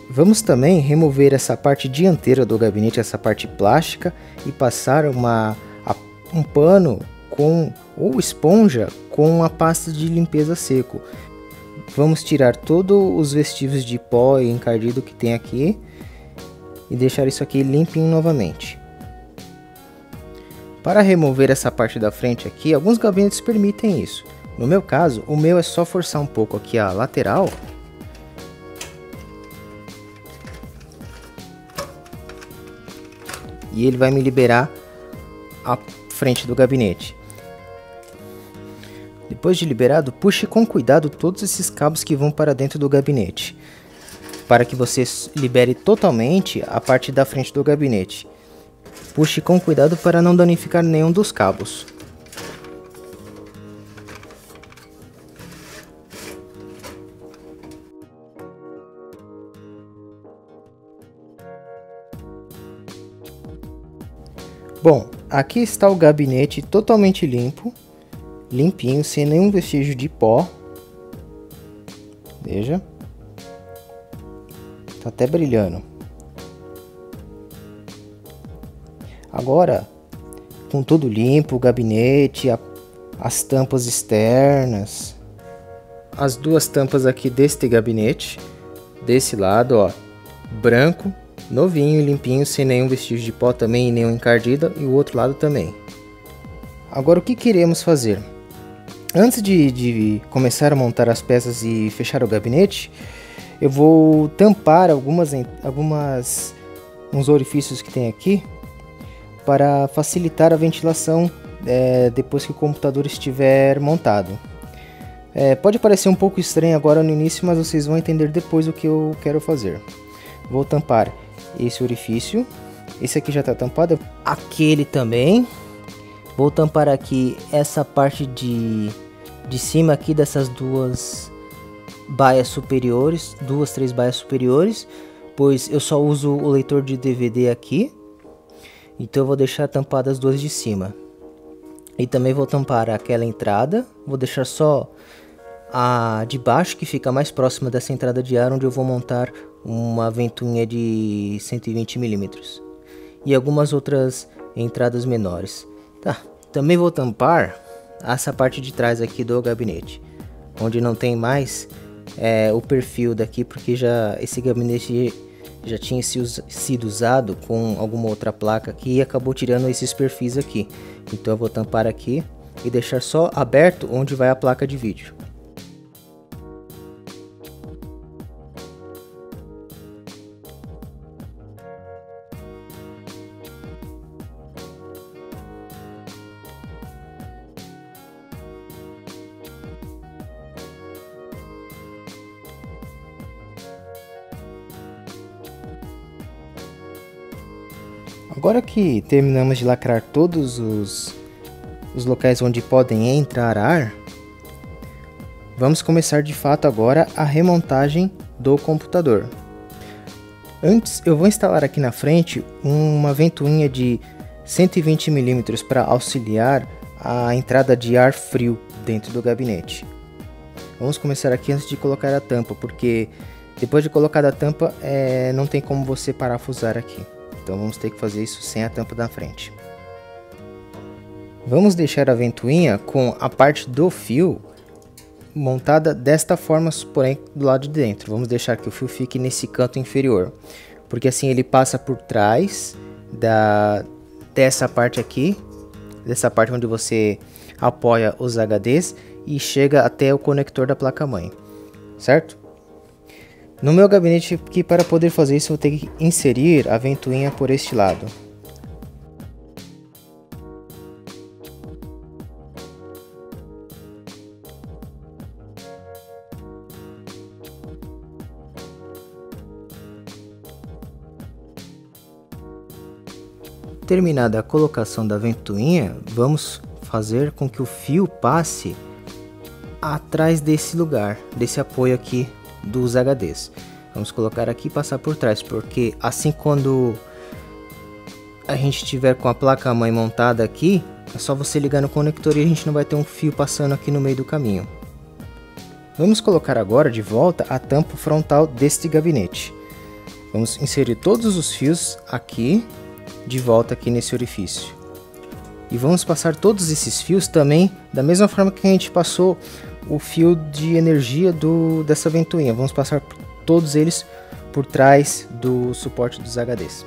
Vamos também remover essa parte dianteira do gabinete, essa parte plástica, e passar um pano ou esponja com a pasta de limpeza seco. Vamos tirar todos os vestígios de pó e encardido que tem aqui e deixar isso aqui limpinho novamente. Para remover essa parte da frente aqui, alguns gabinetes permitem isso. No meu caso, o meu é só forçar um pouco aqui a lateral e ele vai me liberar a frente do gabinete. Depois de liberado, puxe com cuidado todos esses cabos que vão para dentro do gabinete, para que você libere totalmente a parte da frente do gabinete. Puxe com cuidado para não danificar nenhum dos cabos. Bom, aqui está o gabinete totalmente limpo. Limpinho, sem nenhum vestígio de pó. Veja. Tá até brilhando. Agora, com tudo limpo, o gabinete, as tampas externas, as duas tampas aqui deste gabinete, desse lado, ó, branco, novinho, limpinho, sem nenhum vestígio de pó também, nenhum encardido, e o outro lado também. Agora o que queremos fazer? Antes de começar a montar as peças e fechar o gabinete, eu vou tampar uns orifícios que tem aqui para facilitar a ventilação depois que o computador estiver montado. Pode parecer um pouco estranho agora no início, mas vocês vão entender depois o que eu quero fazer. Vou tampar esse orifício, esse aqui já está tampado, aquele também. Vou tampar aqui essa parte de cima aqui dessas duas baias superiores, três baias superiores, pois eu só uso o leitor de DVD aqui, então eu vou deixar tampadas as duas de cima. E também vou tampar aquela entrada, vou deixar só a de baixo, que fica mais próxima dessa entrada de ar, onde eu vou montar uma ventoinha de 120 mm e algumas outras entradas menores. Tá, também vou tampar essa parte de trás aqui do gabinete, onde não tem mais o perfil daqui, porque esse gabinete já tinha sido usado com alguma outra placa aqui e acabou tirando esses perfis aqui. Então eu vou tampar aqui e deixar só aberto onde vai a placa de vídeo. Agora que terminamos de lacrar todos os locais onde podem entrar ar, vamos começar de fato agora a remontagem do computador. Antes eu vou instalar aqui na frente uma ventoinha de 120 mm para auxiliar a entrada de ar frio dentro do gabinete. Vamos começar aqui antes de colocar a tampa, porque depois de colocada a tampa não tem como você parafusar aqui. Então vamos ter que fazer isso sem a tampa da frente. Vamos deixar a ventoinha com a parte do fio montada desta forma, porém do lado de dentro. Vamos deixar que o fio fique nesse canto inferior, porque assim ele passa por trás dessa parte aqui, dessa parte onde você apoia os HDs e chega até o conector da placa-mãe, certo? No meu gabinete aqui, para poder fazer isso, eu vou ter que inserir a ventoinha por este lado. Terminada a colocação da ventoinha, vamos fazer com que o fio passe atrás desse lugar, desse apoio aqui dos HDs. Vamos colocar aqui e passar por trás, porque assim quando a gente tiver com a placa-mãe montada aqui, é só você ligar no conector e a gente não vai ter um fio passando aqui no meio do caminho. Vamos colocar agora de volta a tampa frontal deste gabinete. Vamos inserir todos os fios aqui, de volta aqui nesse orifício. E vamos passar todos esses fios também da mesma forma que a gente passou o fio de energia dessa ventoinha. Vamos passar todos eles por trás do suporte dos HDs.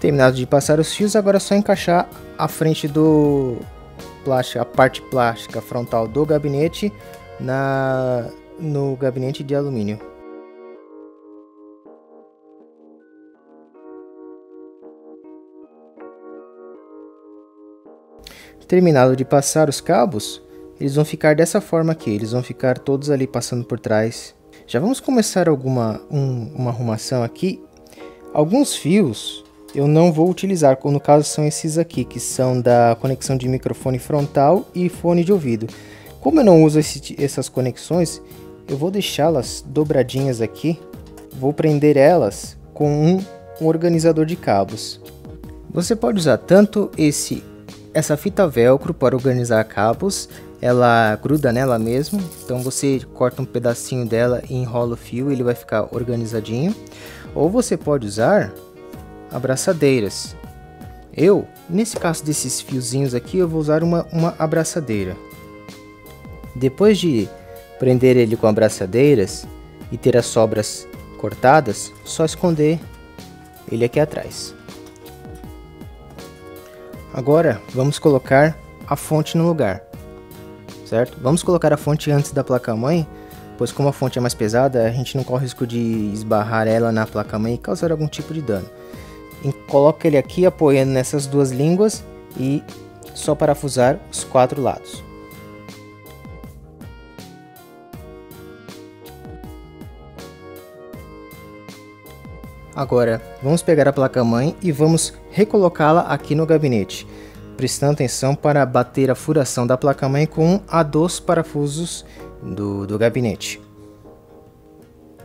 Terminado de passar os fios, agora é só encaixar a frente do plástico, a parte plástica frontal do gabinete no gabinete de alumínio. Terminado de passar os cabos, eles vão ficar dessa forma aqui, eles vão ficar todos ali passando por trás. Já vamos começar uma arrumação aqui. Alguns fios eu não vou utilizar, no caso são esses aqui, que são da conexão de microfone frontal e fone de ouvido. Como eu não uso essas conexões, eu vou deixá-las dobradinhas aqui, vou prender elas com um organizador de cabos. Você pode usar tanto essa fita velcro para organizar cabos, ela gruda nela mesmo, então você corta um pedacinho dela e enrola o fio, ele vai ficar organizadinho. Ou você pode usar abraçadeiras. Nesse caso desses fiozinhos aqui, eu vou usar uma abraçadeira. Depois de prender ele com abraçadeiras e ter as sobras cortadas, só esconder ele aqui atrás. Agora vamos colocar a fonte no lugar. certo? Vamos colocar a fonte antes da placa-mãe, pois como a fonte é mais pesada, a gente não corre o risco de esbarrar ela na placa-mãe e causar algum tipo de dano. E coloca ele aqui apoiando nessas duas línguas e só parafusar os 4 lados. Agora, vamos pegar a placa-mãe e vamos recolocá-la aqui no gabinete, prestando atenção para bater a furação da placa-mãe com a dos parafusos do gabinete.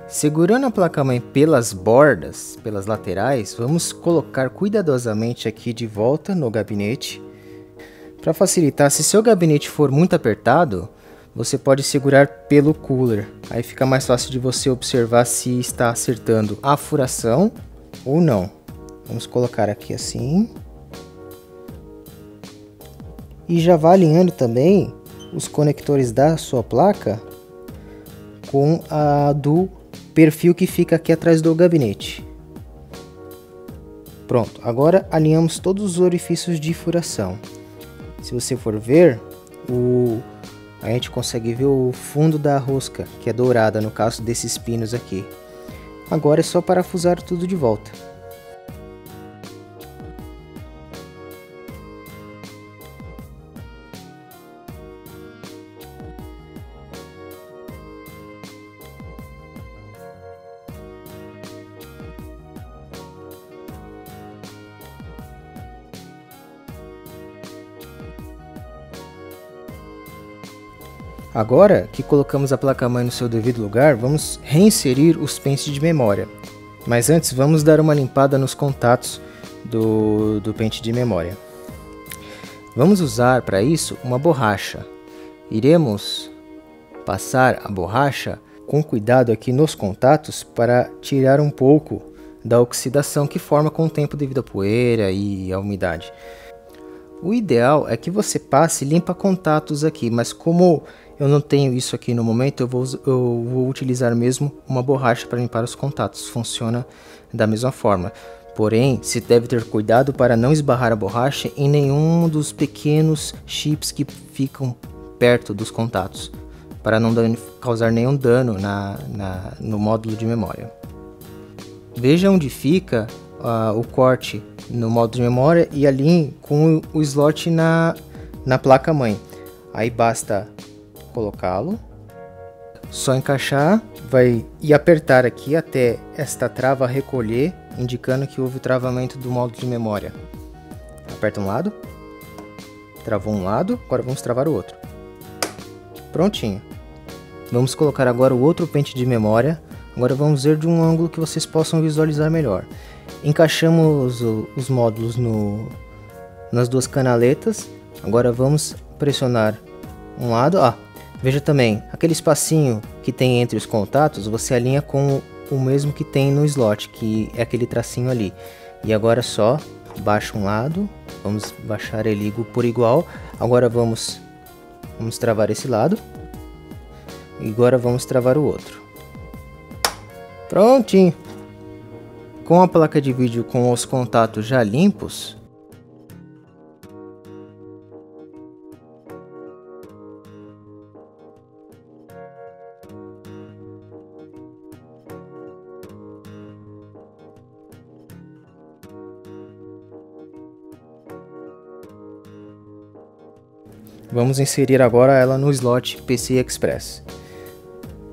Segurando a placa-mãe pelas bordas, pelas laterais, vamos colocar cuidadosamente aqui de volta no gabinete. Para facilitar, se seu gabinete for muito apertado, você pode segurar pelo cooler, aí fica mais fácil de você observar se está acertando a furação ou não. Vamos colocar aqui assim. E já vai alinhando também os conectores da sua placa com a do perfil que fica aqui atrás do gabinete. Pronto, agora alinhamos todos os orifícios de furação. Se você for ver, a gente consegue ver o fundo da rosca, que é dourada no caso desses pinos aqui. Agora é só parafusar tudo de volta. Agora que colocamos a placa-mãe no seu devido lugar, vamos reinserir os pentes de memória. Mas antes vamos dar uma limpada nos contatos do pente de memória. Vamos usar para isso uma borracha. Iremos passar a borracha com cuidado aqui nos contatos para tirar um pouco da oxidação que forma com o tempo devido à poeira e à umidade. O ideal é que você passe limpa contatos aqui, mas como eu não tenho isso aqui no momento, eu vou utilizar mesmo uma borracha para limpar os contatos. Funciona da mesma forma. Porém, se deve ter cuidado para não esbarrar a borracha em nenhum dos pequenos chips que ficam perto dos contatos, para não causar nenhum dano no módulo de memória. Veja onde fica o corte no módulo de memória e alinhe com o slot na placa-mãe. Aí basta colocá-lo, só encaixar, e apertar aqui até esta trava recolher, indicando que houve o travamento do módulo de memória. Aperta um lado, travou um lado, agora vamos travar o outro. Prontinho. Vamos colocar agora o outro pente de memória. Agora vamos ver de um ângulo que vocês possam visualizar melhor. Encaixamos os módulos nas duas canaletas. Agora vamos pressionar um lado. Veja também, aquele espacinho que tem entre os contatos, você alinha com o mesmo que tem no slot, que é aquele tracinho ali. E agora só baixa um lado, vamos baixar ele por igual. Agora vamos travar esse lado. E agora vamos travar o outro. Prontinho! Com a placa de vídeo com os contatos já limpos, vamos inserir agora ela no slot PCI Express.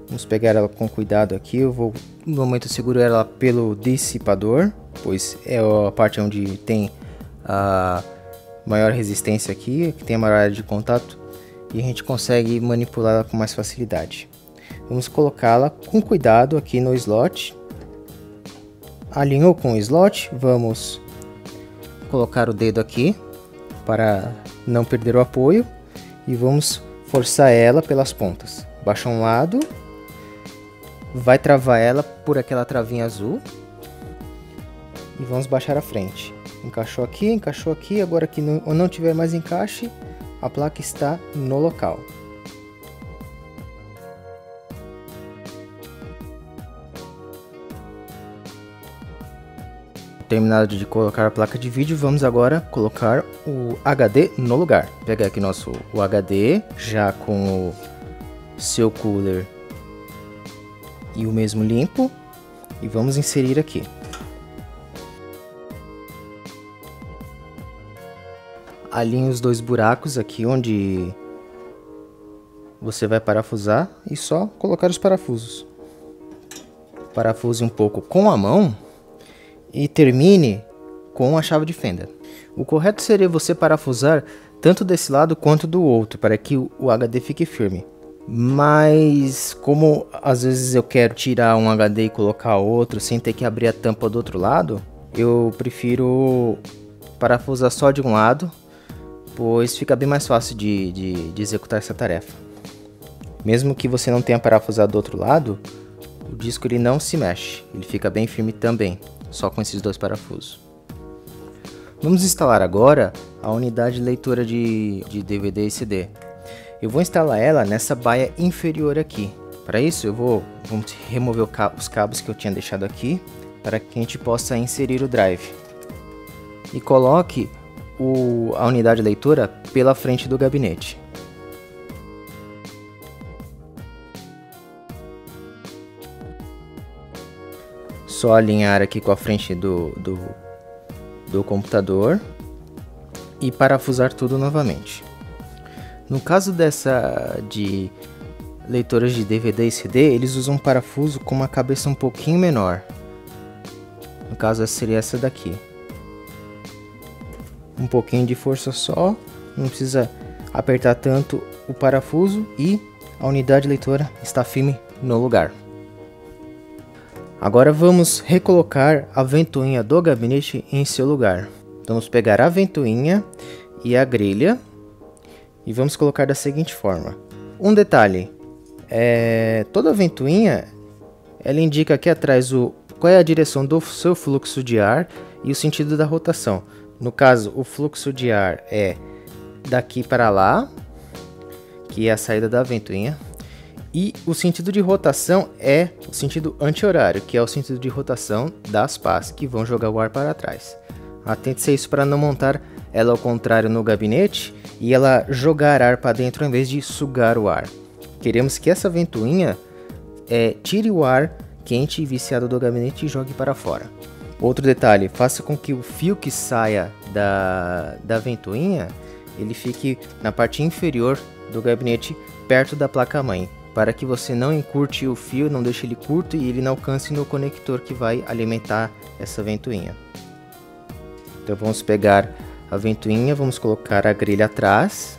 Vamos pegar ela com cuidado aqui. No momento eu seguro ela pelo dissipador, pois é a parte onde tem a maior resistência aqui, que tem a maior área de contato, e a gente consegue manipulá-la com mais facilidade. Vamos colocá-la com cuidado aqui no slot. Alinhou com o slot, vamos colocar o dedo aqui para não perder o apoio e vamos forçar ela pelas pontas. Baixa um lado, vai travar ela por aquela travinha azul e vamos baixar a frente. Encaixou aqui, agora que não tiver mais encaixe, a placa está no local. terminado de colocar a placa de vídeo, vamos agora colocar o HD no lugar. Vou pegar aqui o HD, já com o seu cooler e o mesmo limpo, e vamos inserir aqui. Alinhe os dois buracos aqui onde você vai parafusar e só colocar os parafusos. Parafuse um pouco com a mão e termine com a chave de fenda. O correto seria você parafusar tanto desse lado quanto do outro, para que o HD fique firme. Mas como às vezes eu quero tirar um HD e colocar outro sem ter que abrir a tampa do outro lado, eu prefiro parafusar só de um lado, pois fica bem mais fácil de executar essa tarefa. Mesmo que você não tenha parafusado do outro lado, o disco ele não se mexe, ele fica bem firme também, só com esses dois parafusos. Vamos instalar agora a unidade leitora de DVD e CD. Eu vou instalar ela nessa baia inferior aqui. Para isso vamos remover os cabos que eu tinha deixado aqui, para que a gente possa inserir o drive. E coloque a unidade leitora pela frente do gabinete. Só alinhar aqui com a frente do computador e parafusar tudo novamente. No caso de leitoras de DVD e CD, eles usam um parafuso com uma cabeça um pouquinho menor. No caso seria essa daqui. Um pouquinho de força só, não precisa apertar tanto o parafuso e a unidade leitora está firme no lugar. Agora vamos recolocar a ventoinha do gabinete em seu lugar. Vamos pegar a ventoinha e a grelha e vamos colocar da seguinte forma. Um detalhe, toda ventoinha ela indica aqui atrás qual é a direção do seu fluxo de ar e o sentido da rotação. No caso, o fluxo de ar é daqui para lá, que é a saída da ventoinha. E o sentido de rotação é o sentido anti-horário, que é o sentido de rotação das pás, que vão jogar o ar para trás. Atente-se a isso para não montar ela ao contrário no gabinete e ela jogar ar para dentro ao invés de sugar o ar. Queremos que essa ventoinha tire o ar quente e viciado do gabinete e jogue para fora. Outro detalhe, faça com que o fio que saia da ventoinha ele fique na parte inferior do gabinete, perto da placa-mãe, para que você não encurte o fio, não deixe ele curto e ele não alcance no conector que vai alimentar essa ventoinha. Então vamos pegar a ventoinha, vamos colocar a grelha atrás,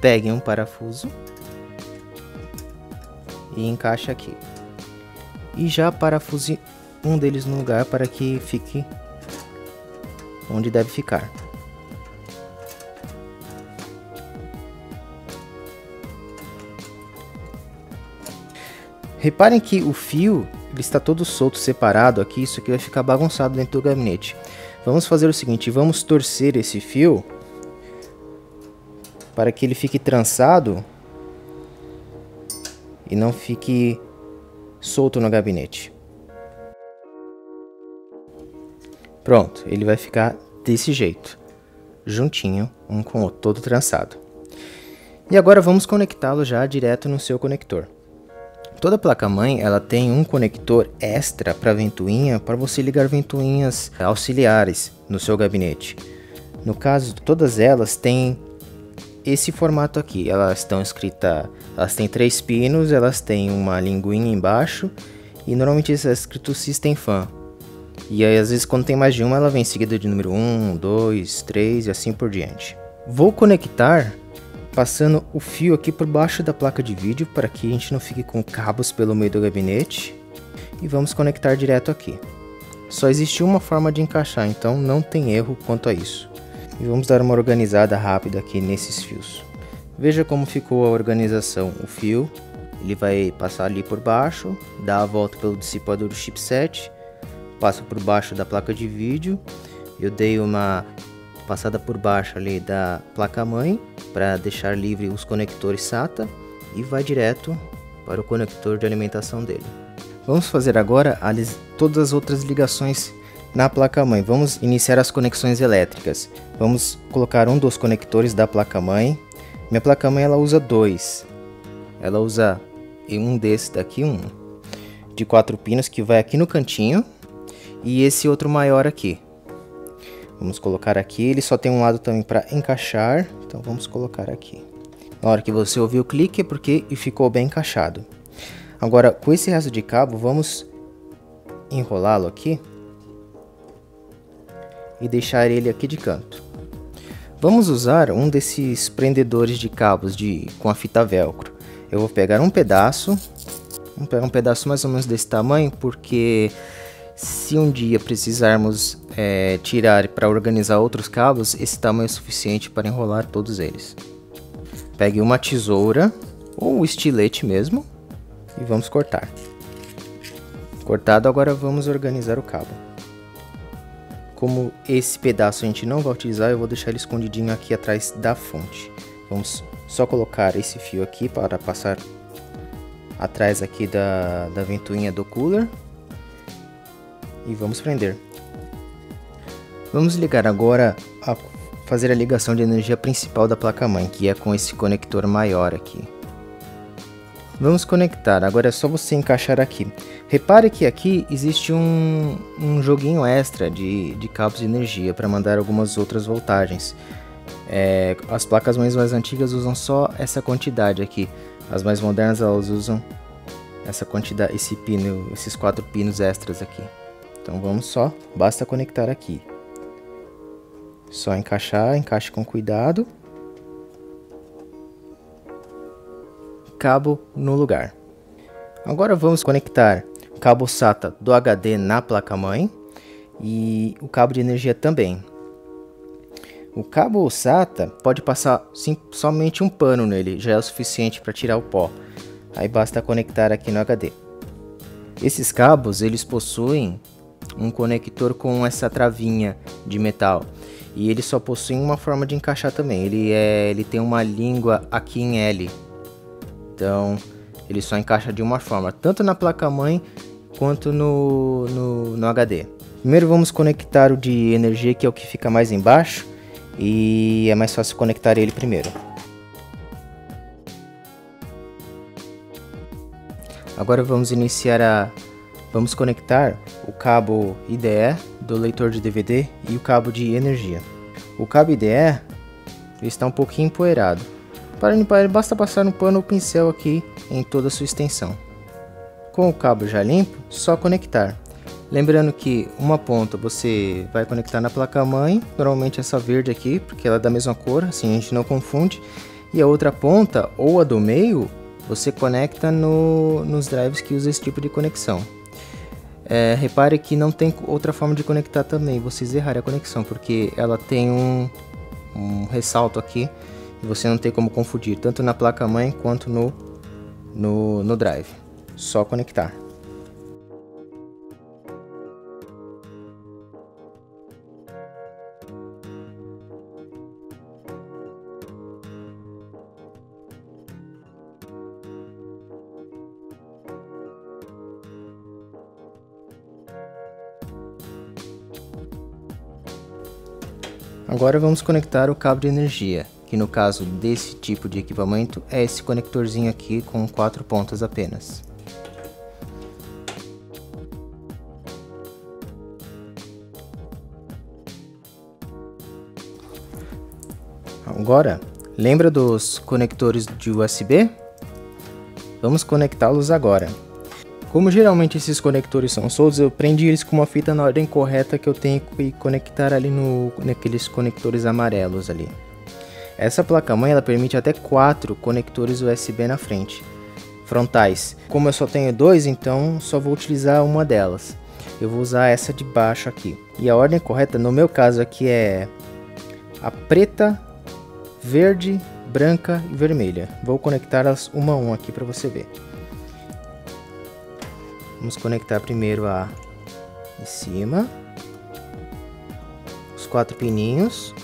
pegue um parafuso e encaixe aqui. E já parafuse um deles no lugar para que fique onde deve ficar. Reparem que o fio ele está todo solto, separado aqui, isso aqui vai ficar bagunçado dentro do gabinete. Vamos fazer o seguinte, vamos torcer esse fio para que ele fique trançado e não fique solto no gabinete. Pronto, ele vai ficar desse jeito, juntinho, um com o outro, todo trançado. E agora vamos conectá-lo já direto no seu conector. Toda placa-mãe ela tem um conector extra para ventoinha, para você ligar ventoinhas auxiliares no seu gabinete. No caso, todas elas têm esse formato aqui. Elas estão escritas, elas têm 3 pinos, elas têm uma linguinha embaixo e normalmente está escrito System Fan. E aí às vezes quando tem mais de uma ela vem seguida de número 1, 2, 3 e assim por diante. Vou conectar passando o fio aqui por baixo da placa de vídeo para que a gente não fique com cabos pelo meio do gabinete. E vamos conectar direto aqui. Só existe uma forma de encaixar, então não tem erro quanto a isso. E vamos dar uma organizada rápida aqui nesses fios. Veja como ficou a organização. O fio ele vai passar ali por baixo, dá a volta pelo dissipador do chipset, passa por baixo da placa de vídeo. Eu dei uma passada por baixo ali da placa-mãe para deixar livre os conectores SATA e vai direto para o conector de alimentação dele. Vamos fazer agora todas as outras ligações Na placa-mãe, vamos iniciar as conexões elétricas. Vamos colocar um dos conectores da placa-mãe. Minha placa-mãe ela usa dois. Ela usa um desse daqui, um de 4 pinos que vai aqui no cantinho. E esse outro maior aqui. Vamos colocar aqui. Ele só tem um lado também para encaixar. Então vamos colocar aqui. Na hora que você ouvir o clique é porque ficou bem encaixado. Agora, com esse resto de cabo, vamos enrolá-lo aqui e deixar ele aqui de canto. Vamos usar um desses prendedores de cabos com a fita velcro. Eu vou pegar um pedaço, vamos pegar um pedaço mais ou menos desse tamanho, porque se um dia precisarmos tirar para organizar outros cabos, esse tamanho é suficiente para enrolar todos eles. Pegue uma tesoura ou um estilete mesmo e vamos cortar. Cortado, agora vamos organizar o cabo. Como esse pedaço a gente não vai utilizar, eu vou deixar ele escondidinho aqui atrás da fonte. Vamos só colocar esse fio aqui para passar atrás aqui da ventoinha do cooler. E vamos prender. Vamos ligar agora a fazer a ligação de energia principal da placa-mãe, que é com esse conector maior aqui. Vamos conectar, agora é só você encaixar aqui. Repare que aqui existe um joguinho extra de cabos de energia para mandar algumas outras voltagens. As placas-mães mais antigas usam só essa quantidade aqui. As mais modernas elas usam essa quantidade, esses 4 pinos extras aqui. Então basta conectar aqui. Só encaixar, encaixe com cuidado. Cabo no lugar. Agora vamos conectar o cabo SATA do HD na placa-mãe e o cabo de energia também. O cabo SATA pode passar somente um pano nele, já é o suficiente para tirar o pó. Aí basta conectar aqui no HD. Esses cabos eles possuem um conector com essa travinha de metal e ele só possui uma forma de encaixar também. Ele tem uma língua aqui em L. Então, ele só encaixa de uma forma, tanto na placa-mãe quanto no HD. Primeiro vamos conectar o de energia, que é o que fica mais embaixo, e é mais fácil conectar ele primeiro. Agora vamos vamos conectar o cabo IDE do leitor de DVD e o cabo de energia. O cabo IDE está um pouquinho empoeirado. Para limpar ele, basta passar um pano ou pincel aqui em toda a sua extensão. Com o cabo já limpo, só conectar. Lembrando que uma ponta você vai conectar na placa-mãe, normalmente essa verde aqui, porque ela é da mesma cor, assim a gente não confunde. E a outra ponta, ou a do meio, você conecta nos drives que usam esse tipo de conexão. Repare que não tem outra forma de conectar também, vocês errarem a conexão, porque ela tem um ressalto aqui. E você não tem como confundir, tanto na placa-mãe quanto no drive. Só conectar. Agora vamos conectar o cabo de energia, que no caso desse tipo de equipamento é esse conectorzinho aqui com 4 pontas apenas. Agora, lembra dos conectores de USB? Vamos conectá-los agora. Como geralmente esses conectores são soltos, eu prendi eles com uma fita na ordem correta que eu tenho que conectar ali naqueles conectores amarelos ali. Essa placa-mãe ela permite até 4 conectores USB na frente, frontais. Como eu só tenho 2, então só vou utilizar uma delas. Eu vou usar essa de baixo aqui. E a ordem correta, no meu caso aqui, é a preta, verde, branca e vermelha. Vou conectá-las uma a uma aqui para você ver. Vamos conectar primeiro a de cima, os 4 pininhos,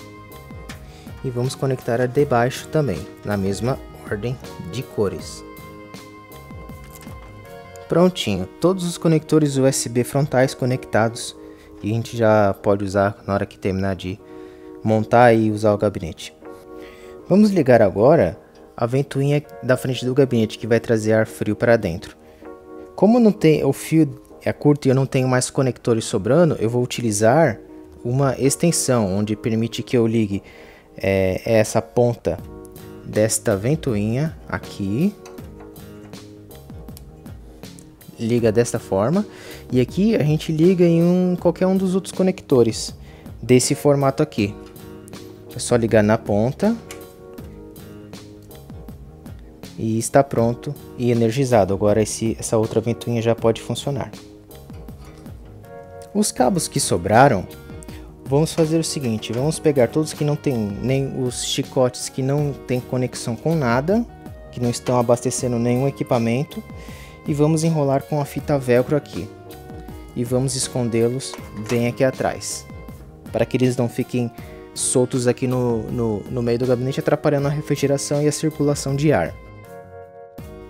e vamos conectar a de baixo também, na mesma ordem de cores. Prontinho, todos os conectores USB frontais conectados E a gente já pode usar na hora que terminar de montar e usar o gabinete. Vamos ligar agora a ventoinha da frente do gabinete, que vai trazer ar frio para dentro. Como não tem, o fio é curto e eu não tenho mais conectores sobrando, eu vou utilizar uma extensão onde permite que eu ligue essa ponta desta ventoinha aqui. Liga desta forma, e aqui a gente liga em qualquer um dos outros conectores desse formato aqui. É só ligar na ponta e está pronto e energizado. Agora essa outra ventoinha já pode funcionar. Os cabos que sobraram, vamos fazer o seguinte: vamos pegar todos que não tem, nem os chicotes que não tem conexão com nada, que não estão abastecendo nenhum equipamento, e vamos enrolar com a fita velcro aqui e vamos escondê-los bem aqui atrás, para que eles não fiquem soltos aqui no meio do gabinete, atrapalhando a refrigeração e a circulação de ar.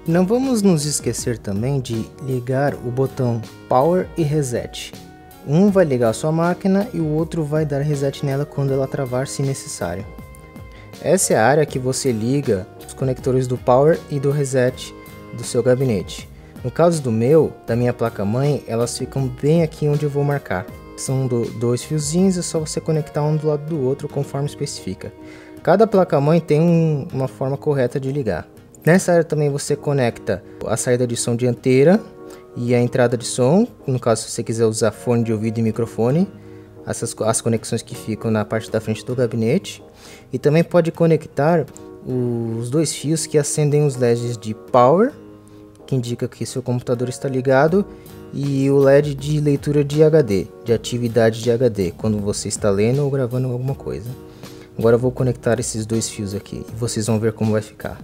Não vamos nos esquecer também de ligar o botão Power e Reset. Um vai ligar a sua máquina e o outro vai dar reset nela quando ela travar, se necessário. Essa é a área que você liga os conectores do Power e do Reset do seu gabinete. No caso da minha placa-mãe, elas ficam bem aqui onde eu vou marcar. São dois fiozinhos, é só você conectar um do lado do outro conforme especifica. Cada placa-mãe tem uma forma correta de ligar. Nessa área também você conecta a saída de som dianteira e a entrada de som, no caso se você quiser usar fone de ouvido e microfone, as conexões que ficam na parte da frente do gabinete. E também pode conectar os dois fios que acendem os LEDs de Power, que indica que seu computador está ligado, e o LED de leitura de HD, de atividade de HD, quando você está lendo ou gravando alguma coisa. Agora eu vou conectar esses dois fios aqui e vocês vão ver como vai ficar.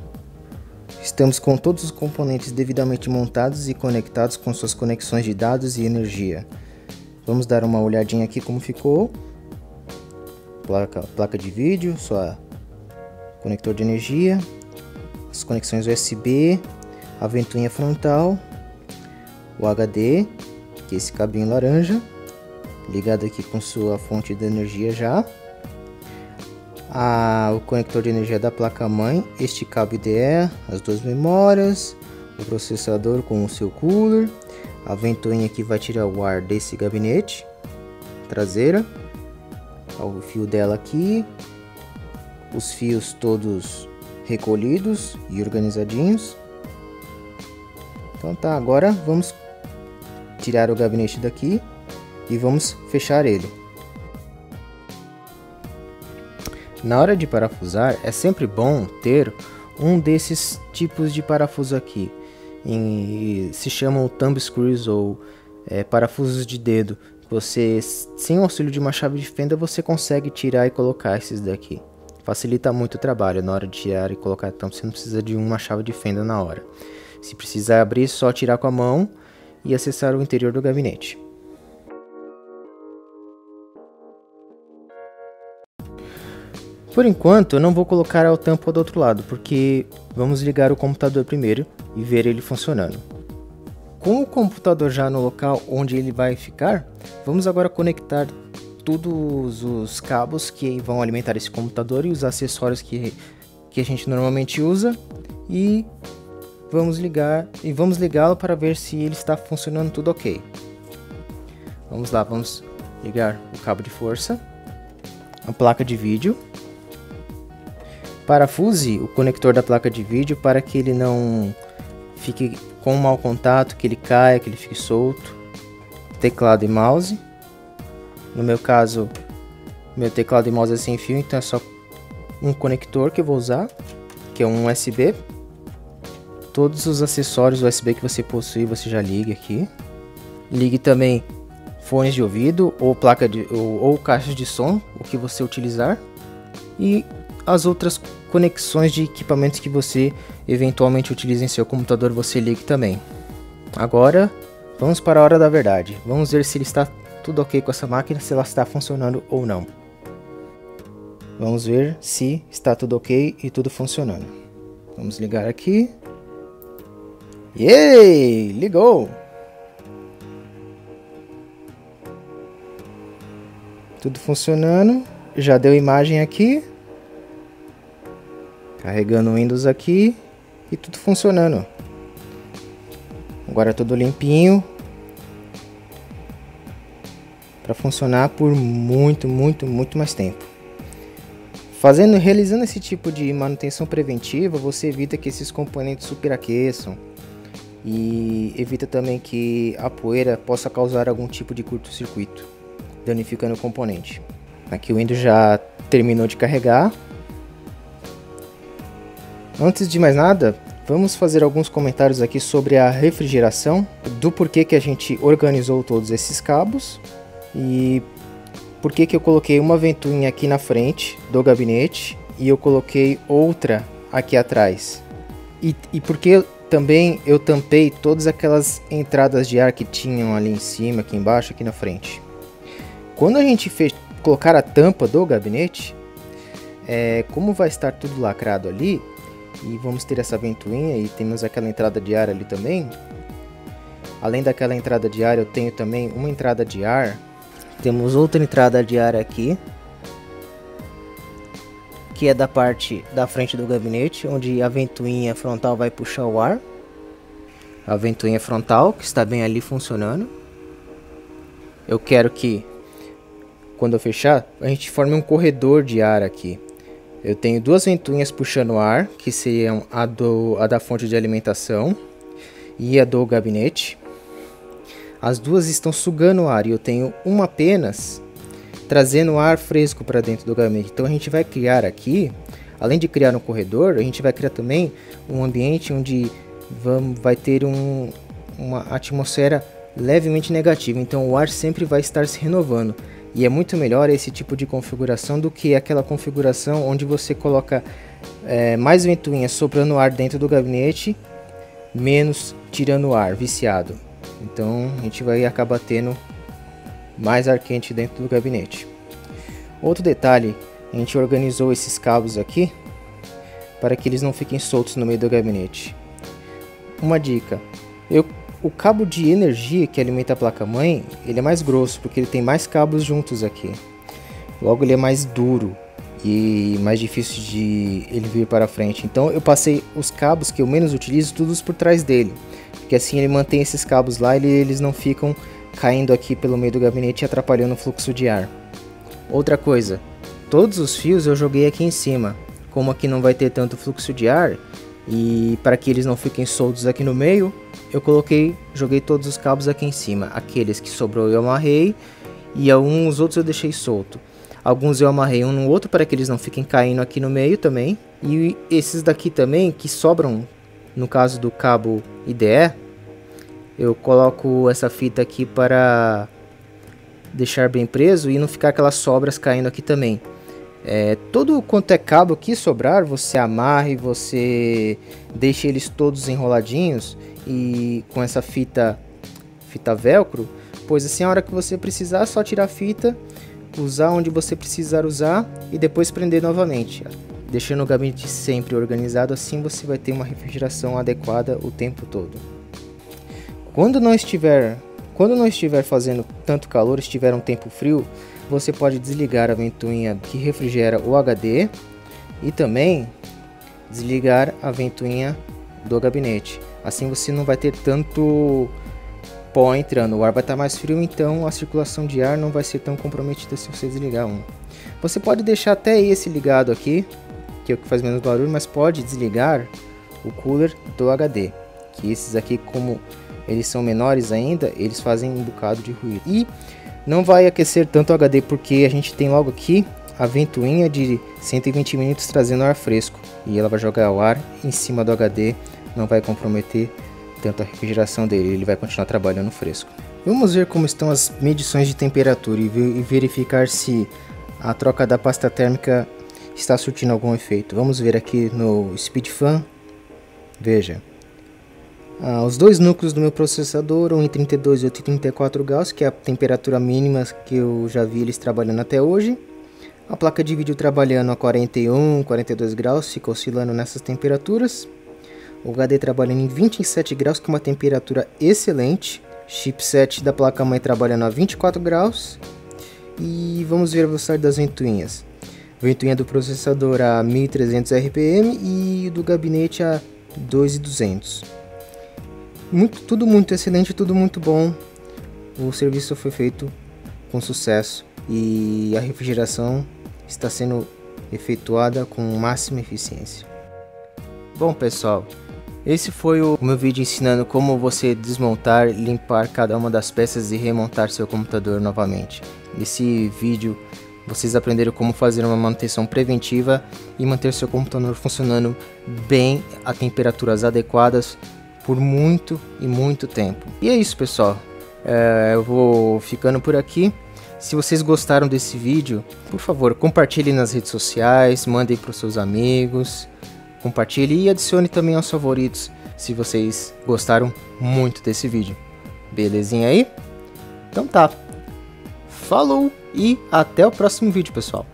Estamos com todos os componentes devidamente montados e conectados com suas conexões de dados e energia. Vamos dar uma olhadinha aqui como ficou. Placa de vídeo, sua conector de energia, as conexões USB, a ventoinha frontal, o HD, que é esse cabinho laranja, ligado aqui com sua fonte de energia já. O conector de energia da placa-mãe, este cabo IDE, as duas memórias, o processador com o seu cooler, a ventoinha que vai tirar o ar desse gabinete, traseira, o fio dela aqui, os fios todos recolhidos e organizadinhos. Então tá, agora vamos tirar o gabinete daqui e vamos fechar ele. Na hora de parafusar, é sempre bom ter um desses tipos de parafuso aqui. Se chamam thumb screws ou parafusos de dedo. Você, sem o auxílio de uma chave de fenda, você consegue tirar e colocar esses daqui. Facilita muito o trabalho na hora de tirar e colocar, então você não precisa de uma chave de fenda na hora. Se precisar abrir, é só tirar com a mão e acessar o interior do gabinete. Por enquanto, eu não vou colocar a tampa do outro lado, porque vamos ligar o computador primeiro e ver ele funcionando. Com o computador já no local onde ele vai ficar, vamos agora conectar todos os cabos que vão alimentar esse computador e os acessórios que a gente normalmente usa, e vamos ligá-lo para ver se ele está funcionando tudo ok. Vamos lá, vamos ligar o cabo de força, a placa de vídeo. Parafuse o conector da placa de vídeo para que ele não fique com mau contato, que ele caia, que ele fique solto. Teclado e mouse. No meu caso, meu teclado e mouse é sem fio, então é só um conector que eu vou usar, que é um USB. Todos os acessórios USB que você possui, você já liga aqui. Ligue também fones de ouvido ou ou caixas de som, o que você utilizar. E as outras conexões de equipamentos que você eventualmente utiliza em seu computador, você ligue também. Agora vamos para a hora da verdade. Vamos ver se ele está tudo ok com essa máquina, se ela está funcionando ou não. Vamos ver se está tudo ok e tudo funcionando. Vamos ligar aqui. Yay! Ligou! Tudo funcionando. Já deu imagem aqui. Carregando o Windows aqui. E tudo funcionando. Agora tudo limpinho. Para funcionar por muito mais tempo. Realizando esse tipo de manutenção preventiva, você evita que esses componentes superaqueçam e evita também que a poeira possa causar algum tipo de curto-circuito, danificando o componente. Aqui o Windows já terminou de carregar. Antes de mais nada, vamos fazer alguns comentários aqui sobre a refrigeração, do porquê que a gente organizou todos esses cabos e por que eu coloquei uma ventoinha aqui na frente do gabinete e eu coloquei outra aqui atrás. E porque também eu tampei todas aquelas entradas de ar que tinham ali em cima, aqui embaixo, aqui na frente. Quando a gente colocar a tampa do gabinete, como vai estar tudo lacrado ali, e vamos ter essa ventoinha e temos aquela entrada de ar ali também. Além daquela entrada de ar, eu tenho também uma entrada de ar. Temos outra entrada de ar aqui, que é da parte da frente do gabinete, onde a ventoinha frontal vai puxar o ar. A ventoinha frontal, que está bem ali funcionando. Eu quero que, quando eu fechar, a gente forme um corredor de ar aqui. Eu tenho duas ventoinhas puxando ar, que seriam a da fonte de alimentação e a do gabinete. As duas estão sugando o ar e eu tenho uma apenas trazendo ar fresco para dentro do gabinete. Então a gente vai criar aqui, além de criar um corredor, a gente vai criar também um ambiente onde vai ter uma atmosfera levemente negativa. Então o ar sempre vai estar se renovando. E é muito melhor esse tipo de configuração do que aquela configuração onde você coloca mais ventoinhas soprando ar dentro do gabinete, menos tirando ar, viciado. Então a gente vai acabar tendo mais ar quente dentro do gabinete. Outro detalhe, a gente organizou esses cabos aqui para que eles não fiquem soltos no meio do gabinete. Uma dica, o cabo de energia que alimenta a placa-mãe, ele é mais grosso porque ele tem mais cabos juntos aqui. Logo ele é mais duro e mais difícil de ele vir para frente. Então eu passei os cabos que eu menos utilizo todos por trás dele, porque assim ele mantém esses cabos lá e eles não ficam caindo aqui pelo meio do gabinete e atrapalhando o fluxo de ar. Outra coisa, todos os fios eu joguei aqui em cima, como aqui não vai ter tanto fluxo de ar e para que eles não fiquem soltos aqui no meio, eu joguei todos os cabos aqui em cima. Aqueles que sobrou eu amarrei e alguns outros eu deixei solto. Alguns eu amarrei um no outro para que eles não fiquem caindo aqui no meio também. E esses daqui também que sobram, no caso do cabo IDE, eu coloco essa fita aqui para deixar bem preso e não ficar aquelas sobras caindo aqui também. Todo quanto é cabo que sobrar, você amarra e você deixa eles todos enroladinhos e com essa fita velcro, pois assim a hora que você precisar é só tirar a fita, usar onde você precisar usar e depois prender novamente, deixando o gabinete sempre organizado. Assim você vai ter uma refrigeração adequada o tempo todo. Quando não estiver fazendo tanto calor, estiver um tempo frio, você pode desligar a ventoinha que refrigera o HD e também desligar a ventoinha do gabinete. Assim você não vai ter tanto pó entrando, o ar vai estar mais frio, então a circulação de ar não vai ser tão comprometida se você desligar um. Você pode deixar até esse ligado aqui, que é o que faz menos barulho, mas pode desligar o cooler do HD, que esses aqui, como eles são menores ainda, eles fazem um bocado de ruído. E não vai aquecer tanto o HD porque a gente tem logo aqui a ventoinha de 120 minutos trazendo ar fresco. E ela vai jogar o ar em cima do HD, não vai comprometer tanto a refrigeração dele, ele vai continuar trabalhando fresco. Vamos ver como estão as medições de temperatura e verificar se a troca da pasta térmica está surtindo algum efeito. Vamos ver aqui no SpeedFan. Veja. Os dois núcleos do meu processador, um em 32 e outro em 34 graus, que é a temperatura mínima que eu já vi eles trabalhando até hoje. A placa de vídeo trabalhando a 41, 42 graus, fica oscilando nessas temperaturas. O HD trabalhando em 27 graus, que é uma temperatura excelente. Chipset da placa-mãe trabalhando a 24 graus. e vamos ver a velocidade das ventoinhas. Ventoinha do processador a 1300 RPM e do gabinete a 2200. Tudo muito excelente, tudo muito bom. O serviço foi feito com sucesso e a refrigeração está sendo efetuada com máxima eficiência. Bom pessoal, esse foi o meu vídeo ensinando como você desmontar, limpar cada uma das peças e remontar seu computador novamente. Nesse vídeo vocês aprenderam como fazer uma manutenção preventiva e manter seu computador funcionando bem a temperaturas adequadas por muito e muito tempo. E é isso pessoal, eu vou ficando por aqui. Se vocês gostaram desse vídeo, por favor, compartilhe nas redes sociais, mandem para os seus amigos, compartilhe e adicione também aos favoritos se vocês gostaram muito desse vídeo. Belezinha aí? Então tá. Falou e até o próximo vídeo, pessoal.